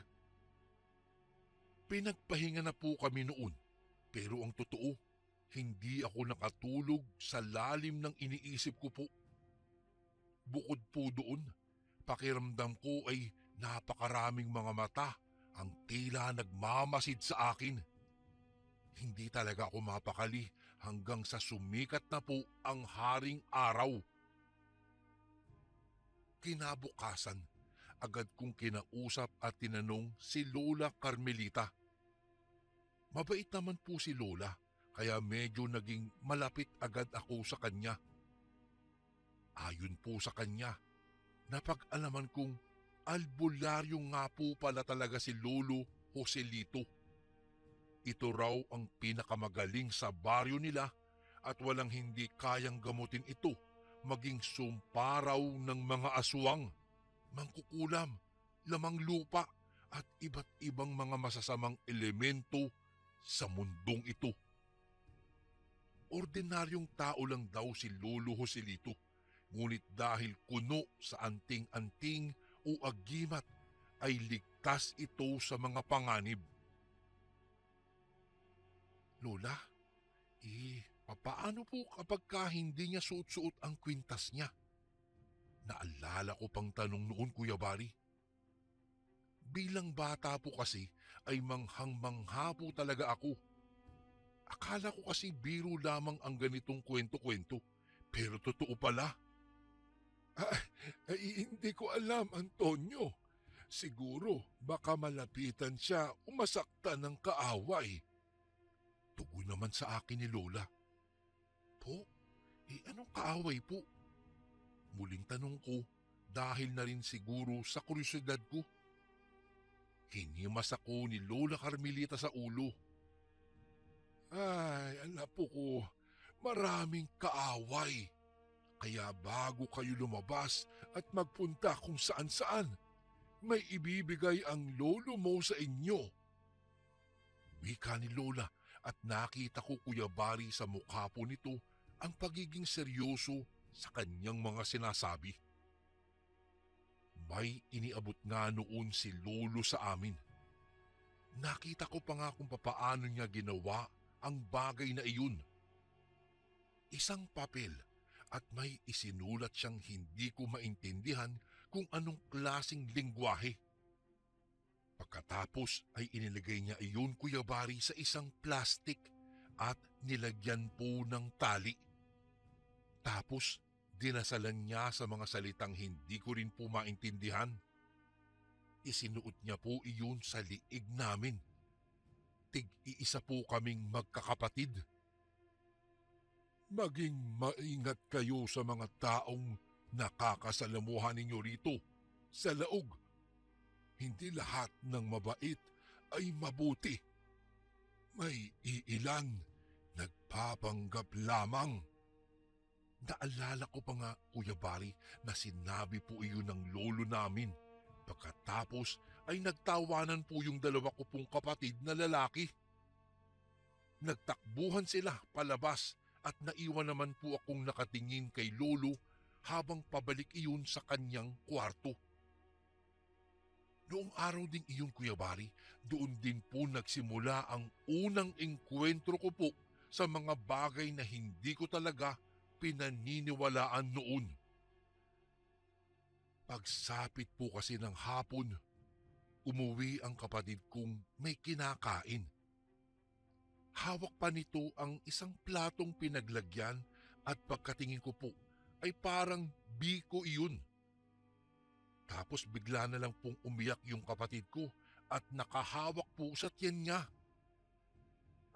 [SPEAKER 1] Pinagpahinga na po kami noon, pero ang totoo, hindi ako nakatulog sa lalim ng iniisip ko po. Bukod po doon, pakiramdam ko ay napakaraming mga mata ang tila nagmamasid sa akin. Hindi talaga ako mapakali hanggang sa sumikat na po ang haring araw. Kinabukasan agad kong kinausap at tinanong si Lola Carmelita. Mabait naman po si Lola, kaya medyo naging malapit agad ako sa kanya. Ayon po sa kanya, napag-alaman kong albularyo nga po pala talaga si Lolo Joselito. Ito raw ang pinakamagaling sa baryo nila at walang hindi kayang gamutin ito, maging sumpa raw ng mga aswang, mangkukulam, lamang lupa at iba't ibang mga masasamang elemento sa mundong ito. Ordinaryong tao lang daw si Lolo Joselito, ngunit dahil kuno sa anting-anting o agimat ay ligtas ito sa mga panganib. Lola, papaano po kapag hindi niya suot-suot ang kwintas niya? Naalala ko pang tanong noon, Kuya Bari. Bilang bata po kasi ay manghang-mangha po talaga ako. Akala ko kasi biro lamang ang ganitong kwento-kwento, pero totoo pala. Hindi ko alam, Antonio. Siguro baka malapitan siya o masaktan ng kaaway. Tugon naman sa akin ni Lola. Po, anong kaaway po? Muling tanong ko dahil na rin siguro sa kuryosidad ko. Hinimas ako ni Lola Carmelita sa ulo. Ay, alam po ko, maraming kaaway. Kaya bago kayo lumabas at magpunta kung saan-saan, may ibibigay ang lolo mo sa inyo. Wika ni Lola at nakita ko, Kuya Bari, sa mukha po nito ang pagiging seryoso sa kanyang mga sinasabi. May iniabot nga noon si Lolo sa amin. Nakita ko pa nga kung papaano niya ginawa ang bagay na iyon. Isang papel at may isinulat siyang hindi ko maintindihan kung anong klaseng lingwahe. Pagkatapos ay inilagay niya iyon, Kuya Bari, sa isang plastik at nilagyan po ng tali. Tapos dinasalan niya sa mga salitang hindi ko rin po maintindihan. Isinuot niya po iyon sa liig namin. Tig-iisa po kaming magkakapatid. Maging maingat kayo sa mga taong nakakasalamuhan ninyo rito sa laog. Hindi lahat ng mabait ay mabuti. May iilan nagpapanggap lamang. Naalala ko pa nga, Kuya Bari, na sinabi po iyon ng lolo namin. Pagkatapos ay nagtawanan po yung dalawa ko pong kapatid na lalaki. Nagtakbuhan sila palabas at naiwan naman po akong nakatingin kay lolo habang pabalik iyon sa kanyang kwarto. Noong araw ding iyon, Kuya Bari, doon din po nagsimula ang unang engkwentro ko po sa mga bagay na hindi ko talaga pinaniniwalaan noon. Pagsapit po kasi ng hapon, umuwi ang kapatid kong may kinakain. Hawak pa nito ang isang platong pinaglagyan at pagkatingin ko po ay parang biko iyon. Tapos bigla na lang pong umiyak yung kapatid ko at nakahawak po sa tiyan niya.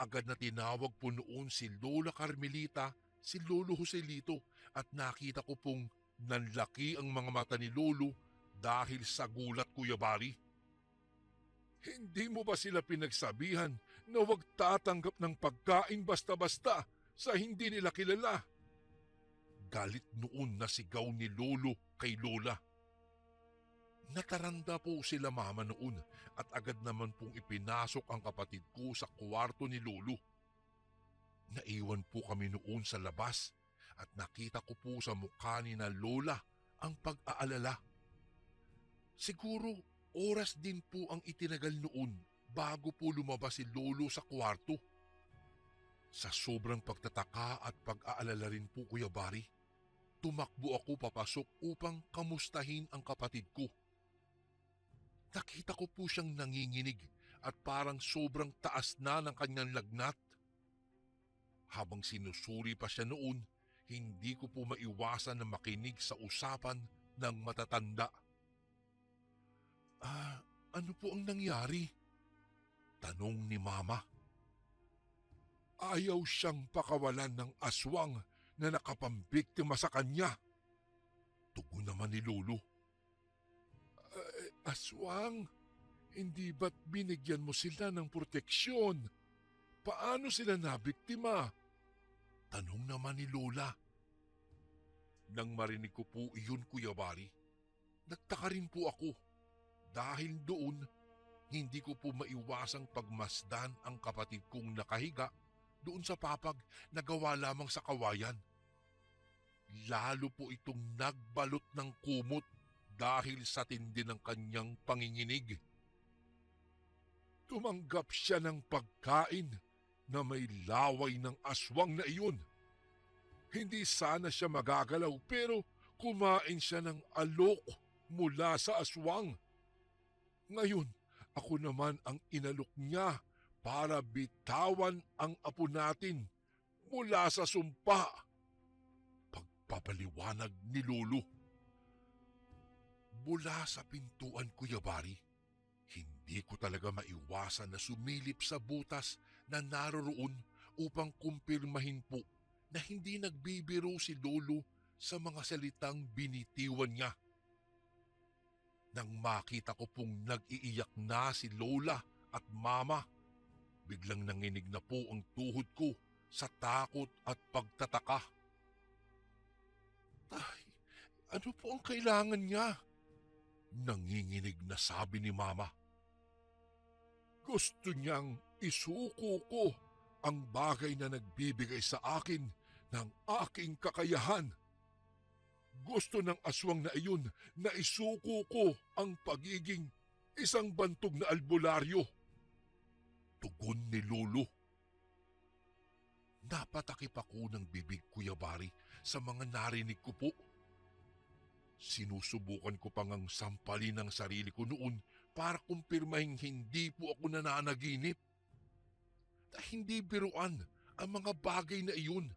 [SPEAKER 1] Agad na tinawag po noon si Lola Carmelita, si Lolo Joselito, at nakita ko pong nanlaki ang mga mata ni Lolo dahil sa gulat, Kuya Bari. Hindi mo ba sila pinagsabihan na huwag tatanggap ng pagkain basta-basta sa hindi nila kilala? Galit noon na sigaw ni Lolo kay Lola. Nataranda po sila mama noon at agad naman pong ipinasok ang kapatid ko sa kwarto ni Lolo. Naiwan po kami noon sa labas at nakita ko po sa mukha ni na Lola ang pag-aalala. Siguro oras din po ang itinagal noon bago po lumabas si Lolo sa kwarto. Sa sobrang pagtataka at pag-aalala rin po, Kuya Bari, tumakbo ako papasok upang kamustahin ang kapatid ko. Nakita ko po siyang nanginginig at parang sobrang taas na ng kanyang lagnat. Habang sinusuri pa siya noon, hindi ko po maiwasan na makinig sa usapan ng matatanda. Ano po ang nangyari? Tanong ni Mama. Ayaw siyang pakawalan ng aswang na nakapambiktima sa kanya. Tugon naman ni Lolo. Aswang? Hindi ba't binigyan mo sila ng proteksyon? Paano sila nabiktima? Tanong naman ni Lola. Nang marinig ko po iyon, Kuya Bari, nagtaka rin po ako. Dahil doon, hindi ko po maiwasang pagmasdan ang kapatid kong nakahiga doon sa papag na gawa lamang sa kawayan. Lalo po itong nagbalot ng kumot dahil sa tindi ng kanyang panginginig. Tumanggap siya ng pagkain na may laway ng aswang na iyon. Hindi sana siya magagalaw pero kumain siya ng alok mula sa aswang. Ngayon, ako naman ang inalok niya para bitawan ang apo natin mula sa sumpa. Pagpapaliwanag ni Lolo. Mula sa pintuan, Kuya Bari, hindi ko talaga maiwasan na sumilip sa butas na naroroon upang kumpirmahin po na hindi nagbibiro si Lolo sa mga salitang binitiwan niya. Nang makita ko pong nag-iiyak na si Lola at Mama, biglang nanginig na po ang tuhod ko sa takot at pagtataka. Tay, ano po ang kailangan niya? Nanginginig na sabi ni Mama. Gusto niyang isuko ko ang bagay na nagbibigay sa akin ng aking kakayahan. Gusto ng aswang na iyon na isuko ko ang pagiging isang bantog na albularyo. Tugon ni Lolo. Napatakip ako ng bibig, Kuya Bari, sa mga narinig ko po. Sinusubukan ko pang ang sampalin ng sarili ko noon para kumpirmahin hindi po ako nananaginip. Hindi biruan ang mga bagay na iyon,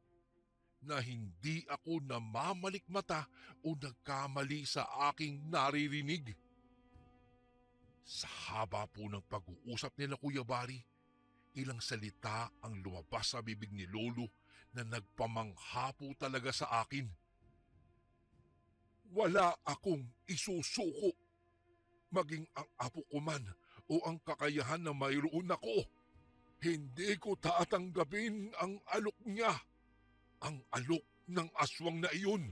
[SPEAKER 1] na hindi ako namamalikmata o nagkamali sa aking naririnig. Sa haba po ng pag-uusap nila, Kuya Bari, ilang salita ang lumabas sa bibig ni Lolo na nagpamangha po talaga sa akin. Wala akong isusuko, maging ang apo ko man o ang kakayahan na mayroon ako. Hindi ko tatanggapin ang alok niya, ang alok ng aswang na iyon.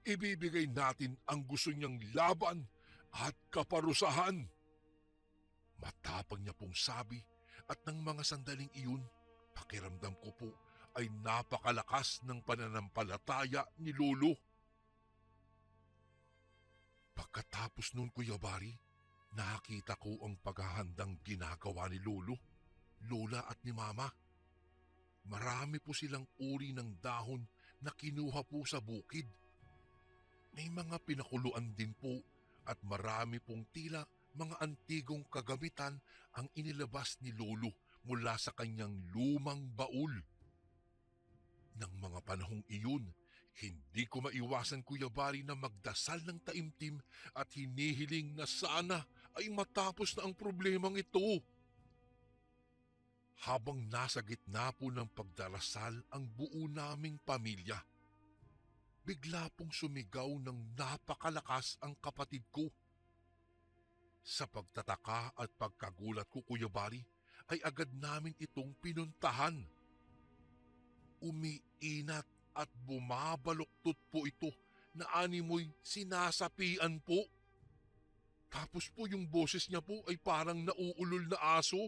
[SPEAKER 1] Ibibigay natin ang gusto niyang laban at kaparusahan. Matapang niya pong sabi at ng mga sandaling iyon, pakiramdam ko po ay napakalakas ng pananampalataya ni Lolo. Pagkatapos nun, Kuya Bari, nakita ko ang paghahandang ginagawa ni Lolo, Lola at ni Mama. Marami po silang uri ng dahon na kinuha po sa bukid. May mga pinakuluan din po at marami pong tila mga antigong kagamitan ang inilabas ni Lolo mula sa kanyang lumang baul. Nang mga panahong iyon, hindi ko maiwasan, Kuya Bari, na magdasal ng taimtim at hinihiling na sana ay matapos na ang problemang ito. Habang nasa gitna po ng pagdarasal ang buo naming pamilya, bigla pong sumigaw ng napakalakas ang kapatid ko. Sa pagtataka at pagkagulat ko, Kuya Bari, ay agad namin itong pinuntahan. Umiinat at bumabaluktot po ito na animoy sinasapian po. Tapos po yung boses niya po ay parang nauulol na aso.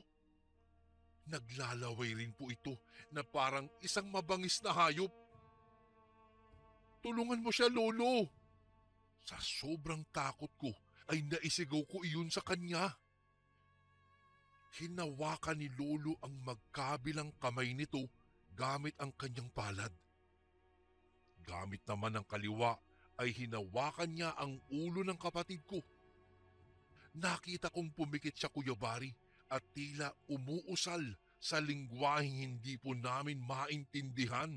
[SPEAKER 1] Naglalaway rin po ito na parang isang mabangis na hayop. Tulungan mo siya, Lolo! Sa sobrang takot ko ay naisigaw ko iyon sa kanya. Hinawakan ni Lolo ang magkabilang kamay nito gamit ang kanyang palad. Gamit naman ng kaliwa ay hinawakan niya ang ulo ng kapatid ko. Nakita kong pumikit siya, Kuya Bari, at tila umuusal sa lingwaheng hindi po namin maintindihan.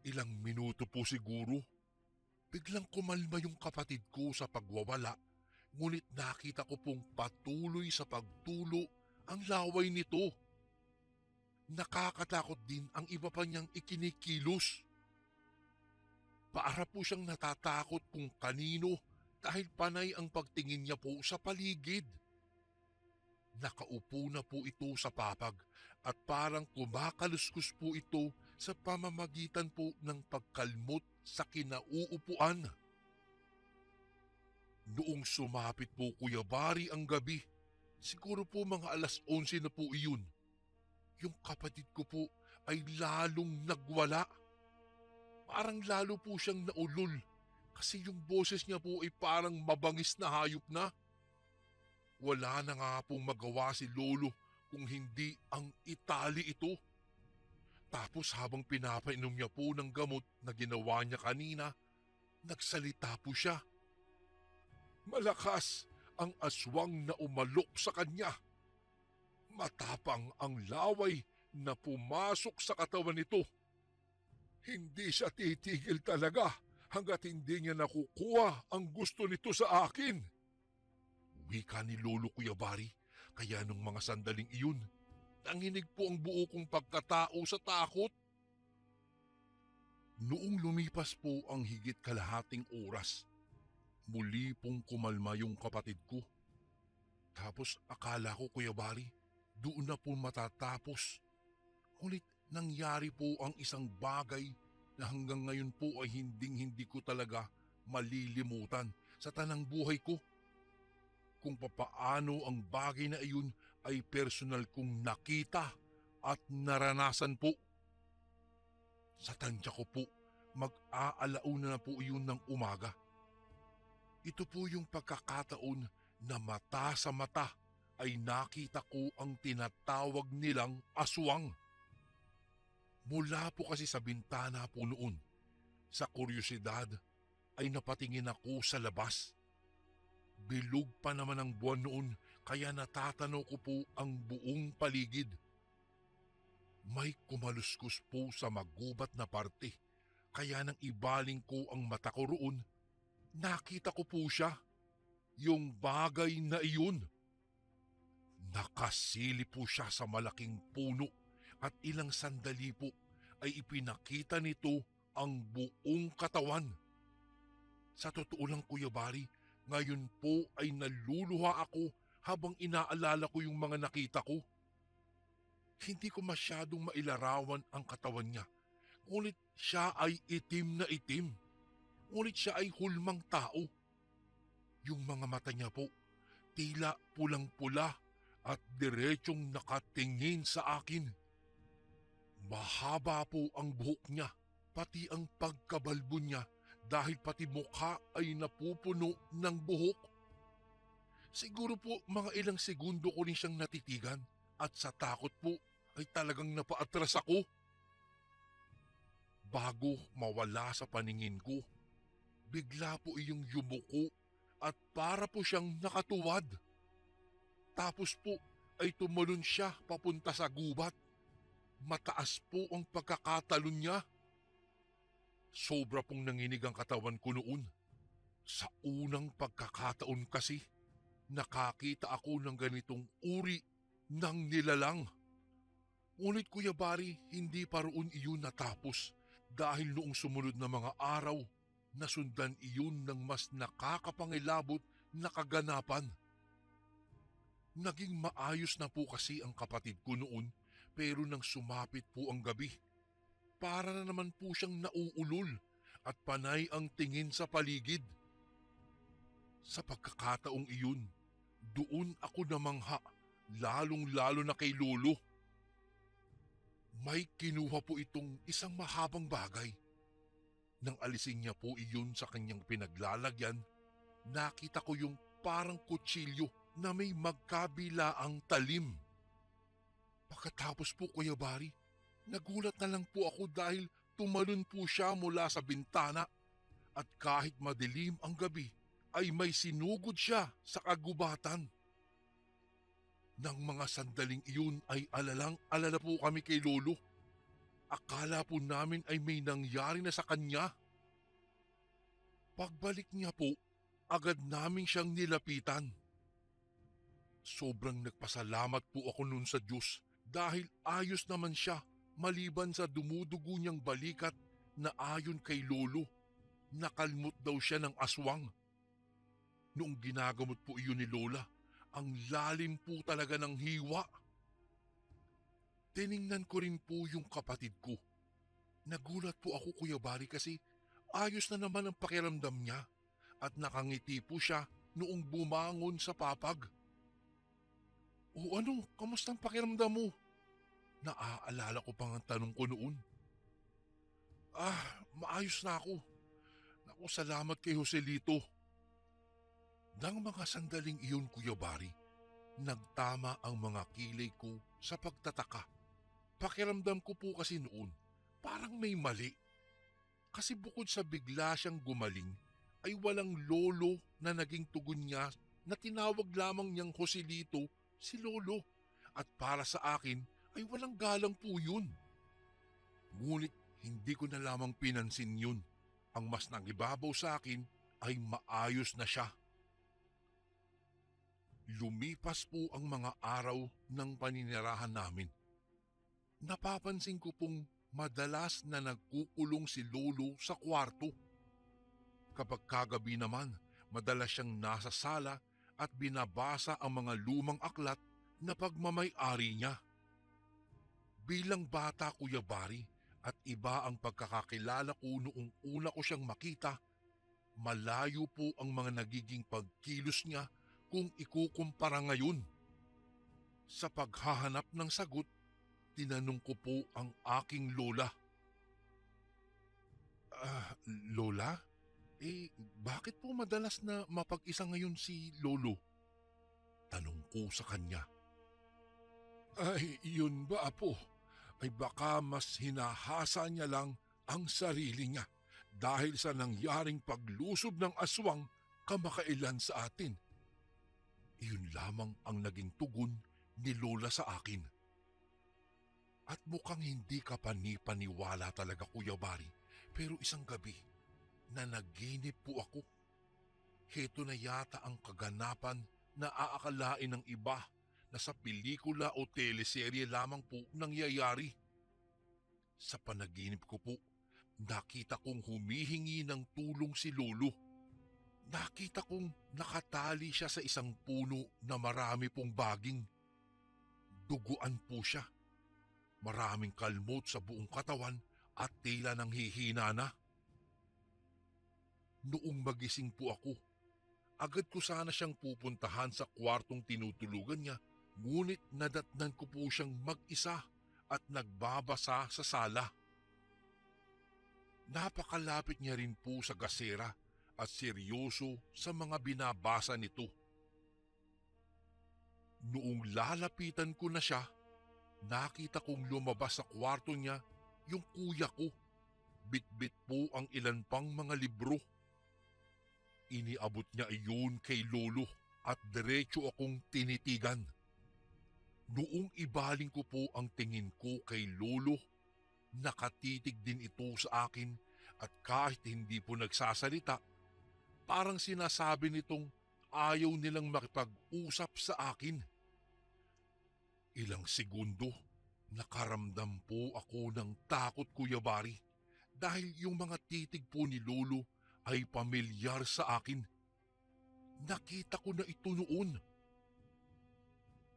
[SPEAKER 1] Ilang minuto po siguro, biglang kumalma yung kapatid ko sa pagwawala Ngunit nakita ko pong patuloy sa pagtulo ang laway nito. Nakakatakot din ang iba pa niyang ikinikilos. Para po siyang natatakot kung kanino dahil panay ang pagtingin niya po sa paligid. Nakaupo na po ito sa papag at parang kumakaluskus po ito sa pamamagitan po ng pagkalmot sa kinauupuan. Noong sumapit po Kuya Bari ang gabi, siguro po mga 11:00 na po iyon, yung kapatid ko po ay lalong nagwala. Parang lalo po siyang naulol kasi yung boses niya po ay parang mabangis na hayop na. Wala na nga pong magawa si Lolo kung hindi ang itali ito. Tapos habang pinapainom niya po ng gamot na ginawa niya kanina, nagsalita po siya. Malakas ang aswang na umalok sa kanya. Matapang ang laway na pumasok sa katawan nito. Hindi siya titigil talaga hanggat hindi niya nakukuha ang gusto nito sa akin. Wika ni Lolo Kuya Bari, kaya nung mga sandaling iyon, nanginig po ang buo kong pagkatao sa takot. Noong lumipas po ang higit kalahating oras, muli pong kumalma yung kapatid ko. Tapos akala ko Kuya Bari, doon na po matatapos. Ngunit nangyari po ang isang bagay na hanggang ngayon po ay hindi ko talaga malilimutan sa tanang buhay ko. Kung papaano ang bagay na iyon ay personal kong nakita at naranasan po. Sa tansya ko po, mag-aalauna na po iyon ng umaga. Ito po yung pagkakataon na mata sa mata ay nakita ko ang tinatawag nilang aswang. Mula po kasi sa bintana po noon, sa kuryosidad ay napatingin ako sa labas. Bilog pa naman ang buwan noon kaya natatanaw ko po ang buong paligid. May kumaluskus po sa magubat na parte kaya nang ibaling ko ang mata ko roon, nakita ko po siya, yung bagay na iyon. Nakasili po siya sa malaking puno at ilang sandali po ay ipinakita nito ang buong katawan. Sa totoo lang Kuya Bari, ngayon po ay naluluha ako habang inaalala ko yung mga nakita ko. Hindi ko masyadong mailarawan ang katawan niya, ngunit siya ay itim na itim. Ngunit siya ay hulmang tao. Yung mga mata niya po, tila pulang-pula at diretsong nakatingin sa akin. Mahaba po ang buhok niya, pati ang pagkabalbo niya dahil pati mukha ay napupuno ng buhok. Siguro po mga ilang segundo ko rin siyang natitigan at sa takot po ay talagang napaatras ako. Bago mawala sa paningin ko, bigla po iyong yumuko at para po siyang nakatuwad. Tapos po ay tumalon siya papunta sa gubat. Mataas po ang pagkakatalon niya. Sobra pong nanginig ang katawan ko noon. Sa unang pagkakataon kasi, nakakita ako ng ganitong uri ng nilalang. Ngunit Kuya Bari, hindi pa roon iyon natapos dahil noong sumunod na mga araw, nasundan iyon ng mas nakakapangilabot na kaganapan. Naging maayos na po kasi ang kapatid ko noon pero nang sumapit po ang gabi, para na naman po siyang nauulol at panay ang tingin sa paligid. Sa pagkakataong iyon, doon ako namangha, lalong-lalo na kay Lolo. May kinuha po itong isang mahabang bagay. Nang alisin niya po iyon sa kanyang pinaglalagyan, nakita ko yung parang kutsilyo na may magkabilaang talim. Pagkatapos po Kuya Bari, nagulat na lang po ako dahil tumalon po siya mula sa bintana at kahit madilim ang gabi ay may sinugod siya sa kagubatan. Nang mga sandaling iyon ay alalang-alala po kami kay Lolo. Akala po namin ay may nangyari na sa kanya. Pagbalik niya po agad namin siyang nilapitan. Sobrang nagpasalamat po ako nun sa Diyos dahil ayos naman siya maliban sa dumudugo niyang balikat na ayon kay Lolo. Nakalmot daw siya ng aswang. Noong ginagamot po iyon ni Lola, ang lalim po talaga ng hiwa. Tiningnan ko rin po yung kapatid ko. Nagulat po ako, Kuya Bari, kasi ayos na naman ang pakiramdam niya at nakangiti po siya noong bumangon sa papag. O ano, kamusta ang pakiramdam mo? Naaalala ko pang ang tanong ko noon. Maayos na ako. Naku, salamat kay Joselito. Nang mga sandaling iyon, Kuya Bari, nagtama ang mga kilay ko sa pagtataka. Pakiramdam ko po kasi noon, parang may mali. Kasi bukod sa bigla siyang gumaling, ay walang lolo na naging tugon niya na tinawag lamang niyang Joselito si Lolo. At para sa akin ay walang galang po yun. Ngunit hindi ko na lamang pinansin yun. Ang mas nangibabaw sa akin ay maayos na siya. Lumipas po ang mga araw ng paninirahan namin. Napapansin ko pong madalas na nagkukulong si Lolo sa kwarto. Kapag kagabi naman, madalas siyang nasa sala at binabasa ang mga lumang aklat na pagmamay-ari niya. Bilang bata, Kuya Bari, at iba ang pagkakakilala ko noong una ko siyang makita, malayo po ang mga nagiging pagkilos niya kung ikukumpara ngayon. Sa paghahanap ng sagot, tinanong ko po ang aking lola. Lola? Bakit po madalas na mapag-isa ngayon si Lolo? Tanong ko sa kanya. Ay, yun ba, apo? Ay baka mas hinahasa niya lang ang sarili niya dahil sa nangyaring paglusob ng aswang kamakailan sa atin. Iyon lamang ang naging tugon ni Lola sa akin. At mukhang hindi ka panipaniwala talaga, Kuya Bari, pero isang gabi, nanaginip po ako. Heto na yata ang kaganapan na aakalain ng iba na sa pelikula o teleserye lamang po nangyayari. Sa panaginip ko po, nakita kong humihingi ng tulong si Lolo. Nakita kong nakatali siya sa isang puno na marami pong baging. Duguan po siya. Maraming kalmot sa buong katawan at tila nang hihina na. Noong magising po ako, agad ko sana siyang pupuntahan sa kwartong tinutulugan niya, ngunit nadatnan ko po siyang mag-isa at nagbabasa sa sala. Napakalapit niya rin po sa gasera at seryoso sa mga binabasa nito. Noong lalapitan ko na siya, nakita kong lumabas sa kwarto niya yung kuya ko. Bitbit po ang ilan pang mga libro. Iniabot niya iyon kay Lolo at diretso akong tinitigan. Noong ibaling ko po ang tingin ko kay Lolo, nakatitig din ito sa akin at kahit hindi po nagsasalita, parang sinasabi nitong ayaw nilang makipag-usap sa akin. Ilang segundo, nakaramdam po ako ng takot, Kuya Bari, dahil yung mga titig po ni Lolo ay pamilyar sa akin. Nakita ko na ito noon.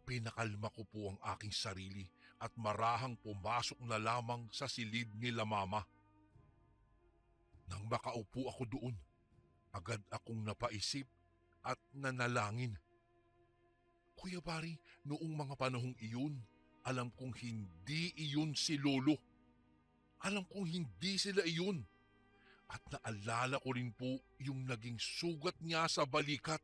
[SPEAKER 1] Pinakalma ko po ang aking sarili at marahang pumasok na lamang sa silid nila Mama. Nang makaupo ako doon, agad akong napaisip at nanalangin. Kuya Bari, noong mga panahong iyon, alam kong hindi iyon si Lolo. Alam kong hindi sila iyon. At naalala ko rin po yung naging sugat niya sa balikat.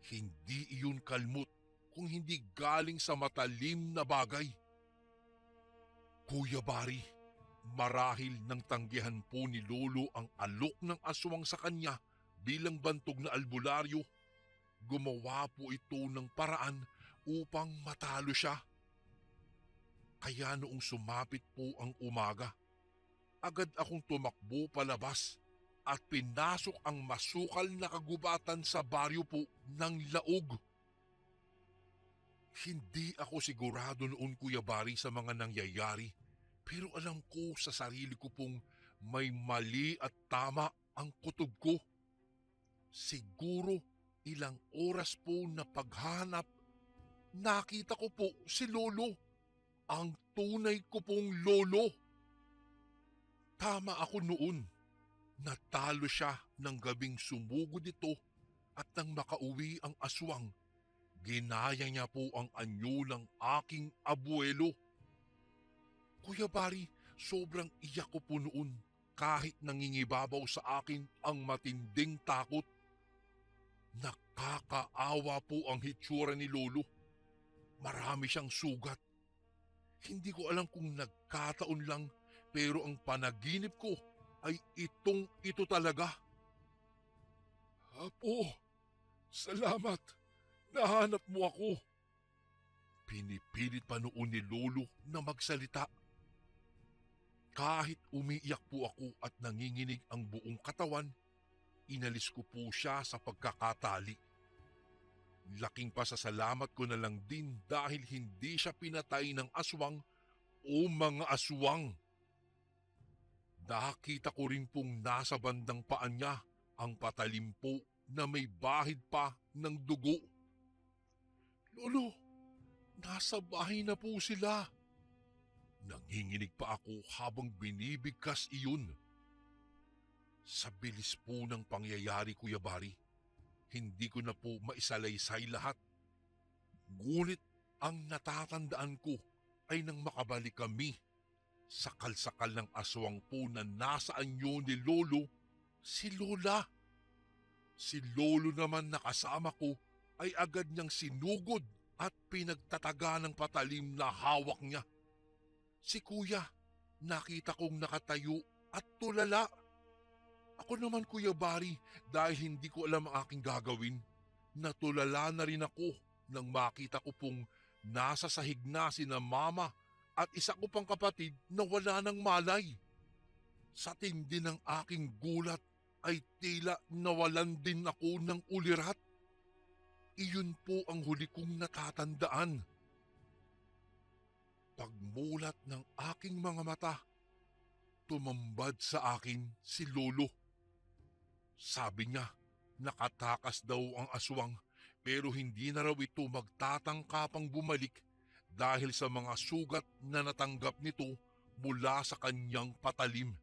[SPEAKER 1] Hindi iyon kalmot kung hindi galing sa matalim na bagay. Kuya Bari, marahil nang tanggihan po ni Lolo ang alok ng aswang sa kanya bilang bantog na albularyo, gumawa po ito ng paraan upang matalo siya. Kaya noong sumapit po ang umaga, agad akong tumakbo palabas at pinasok ang masukal na kagubatan sa baryo po ng Laog. Hindi ako sigurado noon, Kuya Bari, sa mga nangyayari, pero alam ko sa sarili ko pong may mali at tama ang kutob ko. Siguro ilang oras po na paghanap, nakita ko po si Lolo, ang tunay ko pong lolo. Tama ako noon. Natalo siya ng gabing sumugod ito at nang makauwi ang aswang, ginaya niya po ang anyo ng aking abuelo. Kuya Bari, sobrang iyak ko po noon kahit nangingibabaw sa akin ang matinding takot. Nakakaawa po ang hitsura ni Lolo. Marami siyang sugat. Hindi ko alam kung nagkataon lang, pero ang panaginip ko ay ito talaga. Apo, salamat. Nahanap mo ako. Pinipilit pa noon ni Lolo na magsalita. Kahit umiiyak po ako at nanginginig ang buong katawan, inalis ko po siya sa pagkakatali. Laking pasasalamat ko na lang din dahil hindi siya pinatay ng aswang o mga aswang. Nakita ko rin pong nasa bandang paan niya ang patalim po na may bahid pa ng dugo. Lolo, nasa bahay na po sila. Nanginginig pa ako habang binibigkas iyon. Sa bilis po ng pangyayari, Kuya Bari, hindi ko na po maisalaysay lahat. Ngunit ang natatandaan ko ay nang makabalik kami, sakal-sakal ng aswang po na nasa anyo ni Lolo, si Lola. Si Lolo naman na kasama ko ay agad niyang sinugod at pinagtataga ng patalim na hawak niya. Si Kuya, nakita kong nakatayo at tulala. Ako naman, Kuya Bari, dahil hindi ko alam ang aking gagawin, natulala na rin ako nang makita ko pong nasa sahig na sina Mama at isa ko pang kapatid na wala ng malay. Sa tindi ng aking gulat ay tila nawalan din ako ng ulirat. Iyon po ang huli kong natatandaan. Pagmulat ng aking mga mata, tumambad sa akin si Lolo. Sabi niya, nakatakas daw ang aswang pero hindi na raw ito magtatangka pang bumalik dahil sa mga sugat na natanggap nito mula sa kanyang patalim.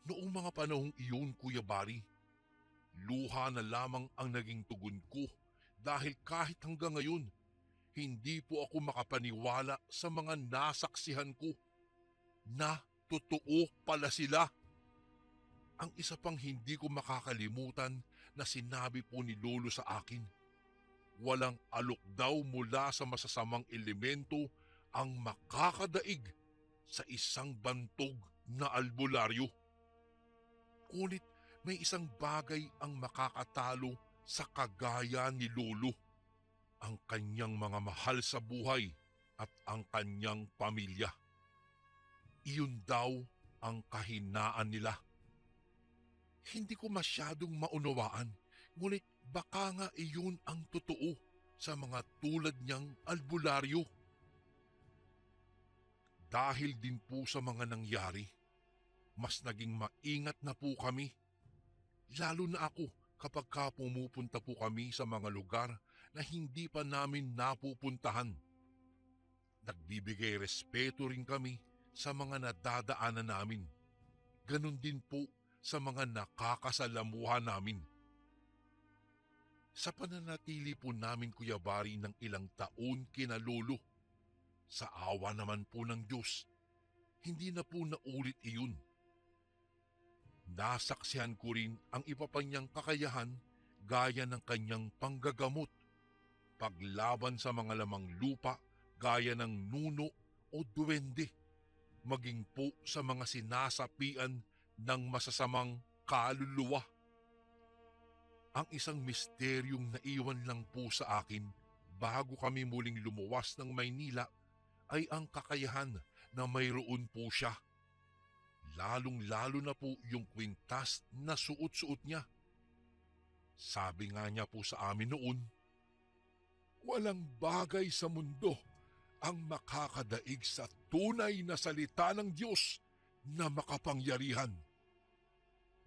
[SPEAKER 1] Noong mga panahong iyon, Kuya Bari, luha na lamang ang naging tugon ko dahil kahit hanggang ngayon, hindi po ako makapaniwala sa mga nasaksihan ko na totoo pala sila. Ang isa pang hindi ko makakalimutan na sinabi po ni Lolo sa akin, walang alok daw mula sa masasamang elemento ang makakadaig sa isang bantog na albularyo. Ngunit may isang bagay ang makakatalo sa kagaya ni Lolo, ang kanyang mga mahal sa buhay at ang kanyang pamilya. Iyon daw ang kahinaan nila. Hindi ko masyadong maunawaan, ngunit baka nga iyon ang totoo sa mga tulad niyang albularyo. Dahil din po sa mga nangyari, mas naging maingat na po kami. Lalo na ako kapag pumupunta po kami sa mga lugar na hindi pa namin napupuntahan. Nagbibigay respeto rin kami sa mga nadadaanan namin. Ganon din po sa mga nakakasalamuha namin. Sa pananatili po namin, Kuya Bari, ng ilang taon kina Lolo, sa awa naman po ng Diyos, hindi na po naulit iyon. Nasaksihan ko rin ang iba pa niyang kakayahan gaya ng kanyang panggagamot, paglaban sa mga lamang lupa gaya ng nuno o duwende, maging po sa mga sinasapian ng masasamang kaluluwa. Ang isang misteryong naiwan lang po sa akin bago kami muling lumuwas ng Maynila ay ang kakayahan na mayroon po siya. lalong-lalo na po yung kwintas na suot-suot niya. Sabi nga niya po sa amin noon, walang bagay sa mundo ang makakadaig sa tunay na salita ng Diyos na makapangyarihan.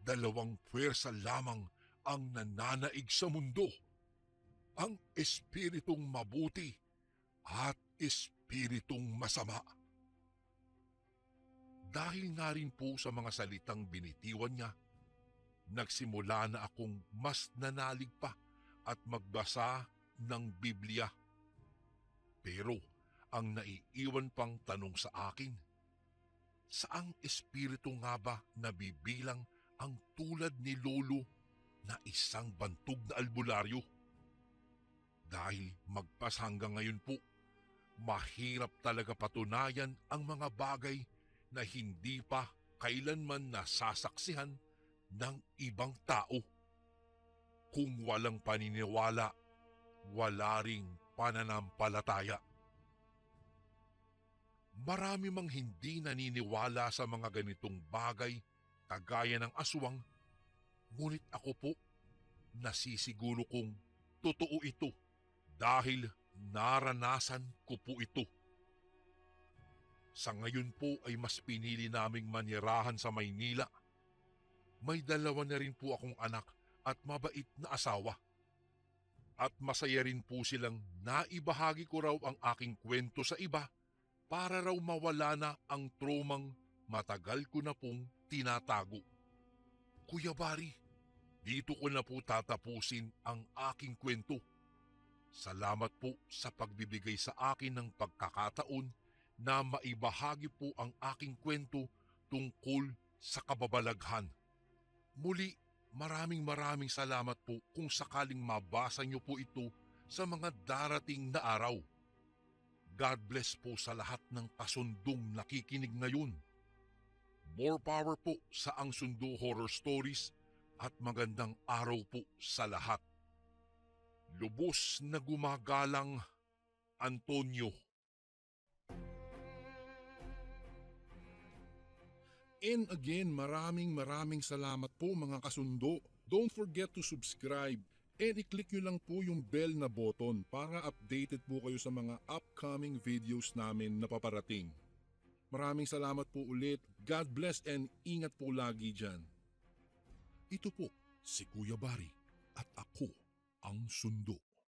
[SPEAKER 1] Dalawang puwersa lamang ang nananaig sa mundo, ang espiritong mabuti at espiritong masama. Dahil nga rin po sa mga salitang binitiwan niya, nagsimula na akong mas nanalig pa at magbasa ng Biblia. Pero ang naiiwan pang tanong sa akin, saang espiritu nga ba nabibilang ang tulad ni Lolo na isang bantog na albularyo? Dahil magpas hanggang ngayon po, mahirap talaga patunayan ang mga bagay na hindi pa kailanman nasasaksihan ng ibang tao. Kung walang paniniwala, wala ring pananampalataya. Marami mang hindi naniniwala sa mga ganitong bagay kagaya ng aswang, ngunit ako po nasisiguro kong totoo ito dahil naranasan ko po ito. Sa ngayon po ay mas pinili naming manirahan sa Maynila. May 2 na rin po akong anak at mabait na asawa. At masaya rin po silang naibahagi ko raw ang aking kwento sa iba para raw mawala na ang traumang matagal ko na pong tinatago. Kuya Bari, dito ko na po tatapusin ang aking kwento. Salamat po sa pagbibigay sa akin ng pagkakataon na maibahagi po ang aking kwento tungkol sa kababalaghan. Muli, maraming salamat po kung sakaling mabasa niyo po ito sa mga darating na araw. God bless po sa lahat ng kasundong nakikinig ngayon. More power po sa Ang Sundo Horror Stories at magandang araw po sa lahat. Lubos na gumagalang, Antonio.
[SPEAKER 2] And again, maraming salamat po mga kasundo. Don't forget to subscribe and i-click nyo lang po yung bell na button para updated po kayo sa mga upcoming videos namin na paparating. Maraming salamat po ulit. God bless and ingat po lagi dyan. Ito po si Kuya Bari at ako ang Sundo.